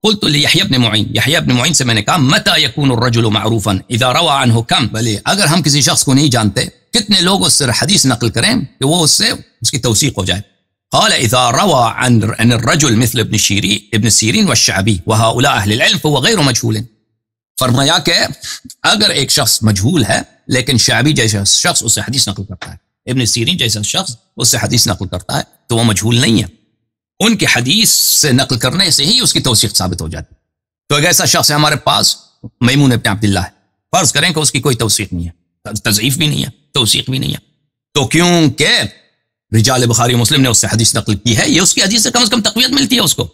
قلت لیحییٰ بن معین، یحییٰ بن معین سے میں نے کہا متى يكون الرجل معروفا اذا روى عنه كم، بلے اگر ہم کسی شخص کو نہیں جانتے کتنے لوگ اس سے حدیث نقل کریں کہ وہ اس سے اس کی توثیق ہو جائے، قال اذا روى عن الرجل مثل ابن سیرین والشعبی وهؤلاء اهل العلم فهو غیر مجهول، فرمایا کہ اگر ایک شخص مجہول ہے لیکن شعبی جیسا شخص اس سے حدیث نقل کرتا ہے، ابن سیرین جیسا شخص اس سے حدیث نقل کرتا ہے تو وہ مجہول نہیں ہے، ان کی حدیث سے نقل کرنے سے ہی اس کی توثیق ثابت ہو جاتی ہے۔ تو ایک ایسا شخص ہے ہمارے پاس میمون ابن عبداللہ ہے، فرض کریں کہ اس کی کوئی توثیق نہیں ہے، تضعیف بھی نہیں ہے، توثیق بھی نہیں ہے، تو کیونکہ رجال بخاری مسلم نے اس سے حدیث نقل کی ہے، یہ اس کی حدیث سے کم از کم تقویت ملتی ہے اس کو،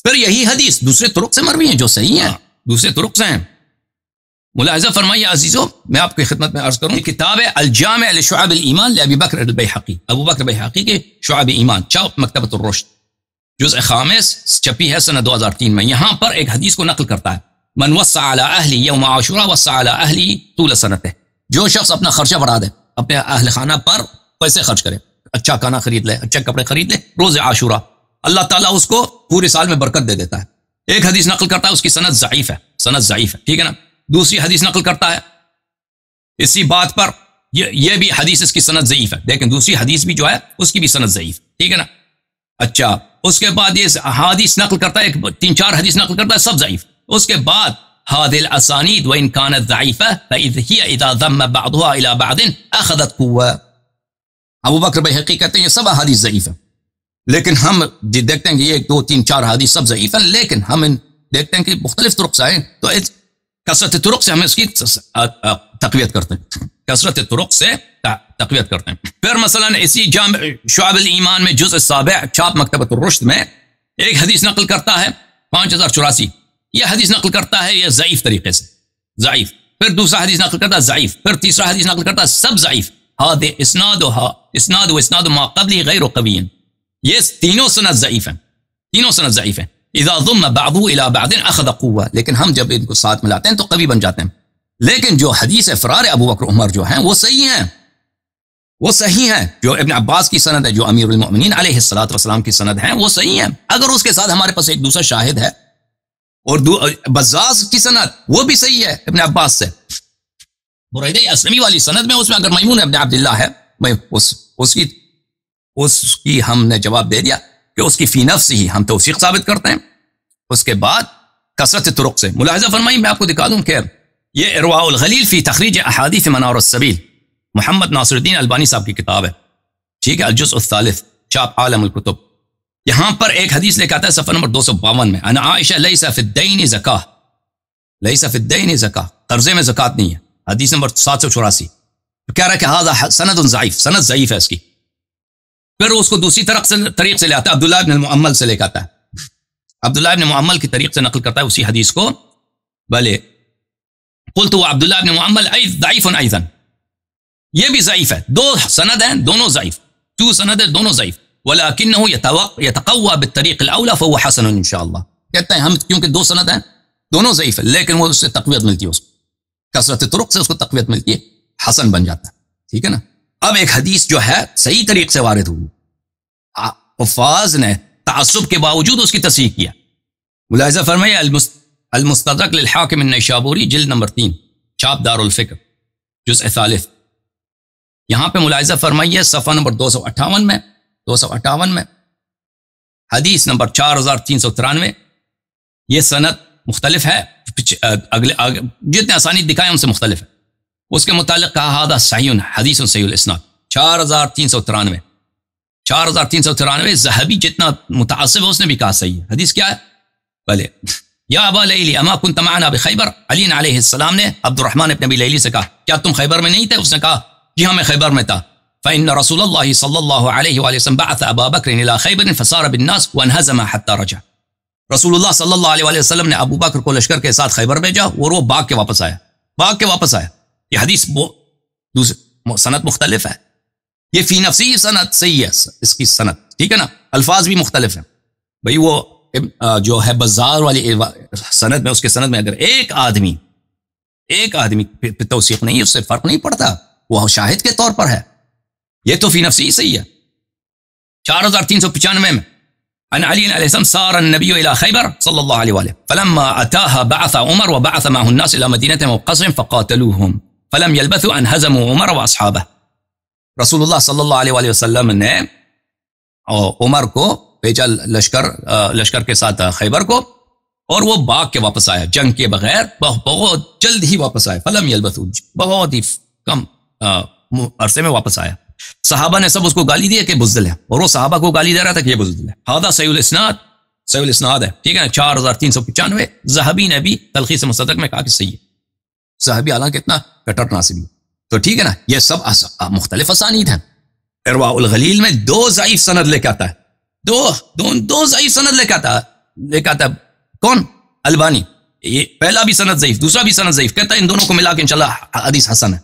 پھر یہی حدیث دوسرے طرق سے مروی ہیں جو صحیح ہیں، دوسرے طرق سے ہیں۔ ملاحظہ فرمائیے عزیزو، میں آپ کی خدمت میں عرض کروں، کتاب الجامع لشعب الایمان لابی بکر البیہقی، ابو بکر بیہقی کے شعب ایمان، چاپ مکتبۃ الرشد جزء خامس، چھپی ہے سنہ 2003 میں، یہاں پر ایک حدیث کو نقل کرتا ہے، من وسع علی اہلی یوم عاشوراء وسع علی اہلی طول سنتہ، جو شخص اپنا خرچہ بڑھا دے، اپنے اہل خانہ پر پیسے خرچ کرے، اچھا کھانا خرید لے، اچھے کپڑے خرید لے، روز عاشوراء، اللہ تعالیٰ اس کو پورے سال میں برکت دے دیتا ہے۔ ایک حدیث نقل کرتا ہے، اس کی سند ضعیف ہے، ٹھیک ہے نا، دوسری حدیث نقل کرتا ہے اسی بات پر، یہ بھی حدیث اس کی سند ضعیف ہے، لیکن دوسری حدیث بھی جو ہے اس کی بھی سند ضعیف، ٹھیک ہے نا۔ اچھا اس کے بعد یہ حدیث نقل کرتا ہے، 3-4 حدیث نقل کرتا ہے، سب ضعیف۔ اس کے بعد هذه الاسانید وان كانت ضعيفه فاذ هي اذا ضم بعضها الى بعض اخذت قوه۔ ابو بکر بیہقی کہتے ہیں یہ سب حدیث ضعیف ہیں، لیکن ہم دیکھتے ہیں کہ یہ 2-3-4 حدیث سب ضعیف ہیں، لیکن ہم دیکھتے ہیں کہ مختلف طرق سے ہیں، تو کثرت طرق سے ہم اس کی تقویت کرتے ہیں، کثرت طرق سے تقویت کرتے ہیں۔ پھر مثلا اسی جامع شعب الایمان میں جزء 7 چھاپ مکتبۃ الرشد میں ایک حدیث نقل کرتا ہے 5084، یہ حدیث نقل کرتا ہے یہ ضعیف طریقے سے، ضعیف۔ پھر دوسرا حدیث نقل کرتا ہے ضعیف، پھر تیسرا حدیث نقل کرتا ہے سب ضعیف۔ اسناد و اسناد ما قبلی غیر قوی، یہ تینوں سند ضعیف ہیں، تینوں سند ضعیف ہیں۔ اذا ضم بعضه الى بعض اخذ قوه، لیکن ہم جب ان کو ساتھ ملاتے ہیں تو قوی بن جاتے ہیں۔ لیکن جو حدیث فرار ابو بکر عمر جو ہیں وہ صحیح ہیں، وہ صحیح ہیں۔ جو ابن عباس کی سند ہے، جو امیر المؤمنین علیہ الصلوۃ والسلام کی سند ہیں، وہ صحیح ہیں۔ اگر اس کے ساتھ ہمارے پاس ایک دوسرا شاہد ہے اور بزاز کی سند وہ بھی صحیح ہے ابن عباس سے، بریدہ اسلمی والی سند میں، اس میں اگر میمون ابن عبداللہ ہے، اس کی ہم نے جواب دے دیا کہ اس کی فی نفس ہی ہم توثیق ثابت کرتے ہیں۔ اس کے بعد کثرت طرق سے ملاحظہ فرمائیے، میں آپ کو دکھا دوں کہ یہ ارواء الغلیل فی تخریج احادیث منار السبیل، محمد ناصر الدین البانی صاحب کی کتاب ہے، ٹھیک ہے، الجزء الثالث، چھاپ عالم الکتب۔ یہاں پر ایک حدیث لے کے آتا ہے صفحہ نمبر 252 میں، انا عائشہ لیس فی الدین زکاہ، لیس فی الدین زکاہ، قرضے میں زکات نہیں ہے، حدیث نمبر 784۔ کہہ رہا ہے کہ ھذا سند ضعیف، سند ضعیف ہے اس کی۔ پھر اس کو دوسری طریق سے لے آتا ہے، عبداللہ ابن المعمل سے لے کے آتا ہے، عبداللہ ابن معمل کی طریق سے نقل کرتا ہے اسی حدیث کو، بلے قلت عبداللہ ابن معمل ضعیف ایضا، یہ بھی ضعیف ہے، 2 سند ہیں دونوں ضعیف، 2 سند ہیں دونوں ضعیف، ولکنہ یتقوی بالطریق الاولی فهو حسن انشاءاللہ، کہتے ہیں ہم کیونکہ 2 سند ہیں دونوں ضعیف ہیں، لیکن وہ اس سے تقویت ملتی ہے، اس کو کثرت طرق سے اس کو تقویت ملتی ہے، حسن بن جاتا ہے، ٹھیک ہے نا۔ اب ایک حدیث جو ہے صحیح طریق سے وارد ہوئی، حفاظ نے تعصب کے باوجود اس کی تصحیح کیا۔ ملاحظہ فرمائیے المستدرک للحاکم النیشابوری جلد نمبر 3، چھاپ دار الفکر، جزء ثالث۔ یہاں پہ ملاحظہ فرمائیے صفحہ نمبر 258 میں حدیث نمبر 4393، یہ سند مختلف ہے، اگلے جتنے اسانید دکھائے ان سے مختلف ہے۔ اس کے متعلق کہا ھذا صحیح حدیث صحیح الاسناد، 4393 ذہبی جتنا متعصب ہے اس نے بھی کہا صحیح ہے۔ حدیث کیا ہے؟ بلے یا ابا لیلی اما کنت معنا بخیبر، علی علیہ السلام نے عبد الرحمن ابن ابی لیلی سے کہا کیا تم خیبر میں نہیں تھے؟ اس نے کہا جی ہاں میں خیبر میں تھا۔ فإن رسول الله صلی اللہ علیہ وآلہ وسلم بعث ابا بکر الى خیبر فصار بالناس وانهزم حتى رجع، رسول اللہ صلی اللہ علیہ وآلہ وسلم نے ابو بکر کو لشکر کے ساتھ خیبر بھیجا اور وہ بھاگ کے واپس آیا، یہ حدیث سند مختلف ہے، یہ فی نفسی سند صحیح ہے، اس کی سند ٹھیک ہے نا، الفاظ بھی مختلف ہیں بھئی۔ وہ جو ہے بزار والی سند میں، اس کے سند میں اگر ایک آدمی پہ توثیق نہیں، اس سے فرق نہیں پڑتا، وہ شاہد کے طور پر ہے، یہ تو فی نفسی صحیح ہے۔ 4395 میں عن علی علیہ السلام صار النبی الى خیبر صلی اللہ علیہ وآلہ فلما اتاها بعث عمر وبعث معه الناس الى مدینہ وقصر فقاتلوهم فلم يلبثوا ان هزموا عمر واصحابه۔ رسول اللہ صلی اللہ علیہ وآلہ وسلم نے عمر کو بھیجا لشکر کے ساتھ خیبر کو، اور وہ بھاگ کے واپس آیا جنگ کے بغیر، بہت جلد ہی واپس آیا، فلم یلبثوا، بہت ہی کم عرصے میں واپس آیا۔ صحابہ نے سب اس کو گالی دی کہ بزدل ہے، اور وہ صحابہ کو گالی دے رہا تھا کہ یہ بزدل ہے۔ ھذا صحیح الاسناد ہے، ٹھیک ہے نا، 4395۔ ذہبی نے بھی تلخیص مستدرک میں کہا کہ صحیح ہے، صحابی حالانکہ اتنا کٹر ناصبی، تو ٹھیک ہے نا، یہ سب مختلف اسانید ہیں۔ ارواء الغلیل میں 2 ضعیف سند لے کے آتا ہے، دو ضعیف سند لے کے آتا ہے کون؟ البانی، یہ پہلا بھی سند ضعیف، دوسرا بھی سند ضعیف، کہتا ہے ان دونوں کو ملا کے انشاءاللہ حدیث حسن ہے۔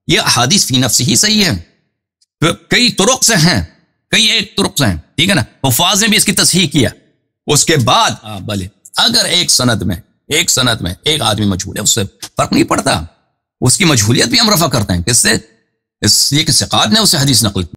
یہ احادیث فی نفسی ہی صحیح ہے، کئی طرق سے ہیں، ایک طرق سے ہیں، ٹھیک ہے نا، حفاظ نے بھی اس کی تصحیح کیا۔ اس کے بعد بھلے اگر ایک سند میں ایک آدمی مجہول ہے، اس سے فرق نہیں پڑتا، اس کی مجہولیت بھی ہم رفع کرتے ہیں، کس سے؟ اس لیے کہ ثقات نے اسے حدیث نقل کی۔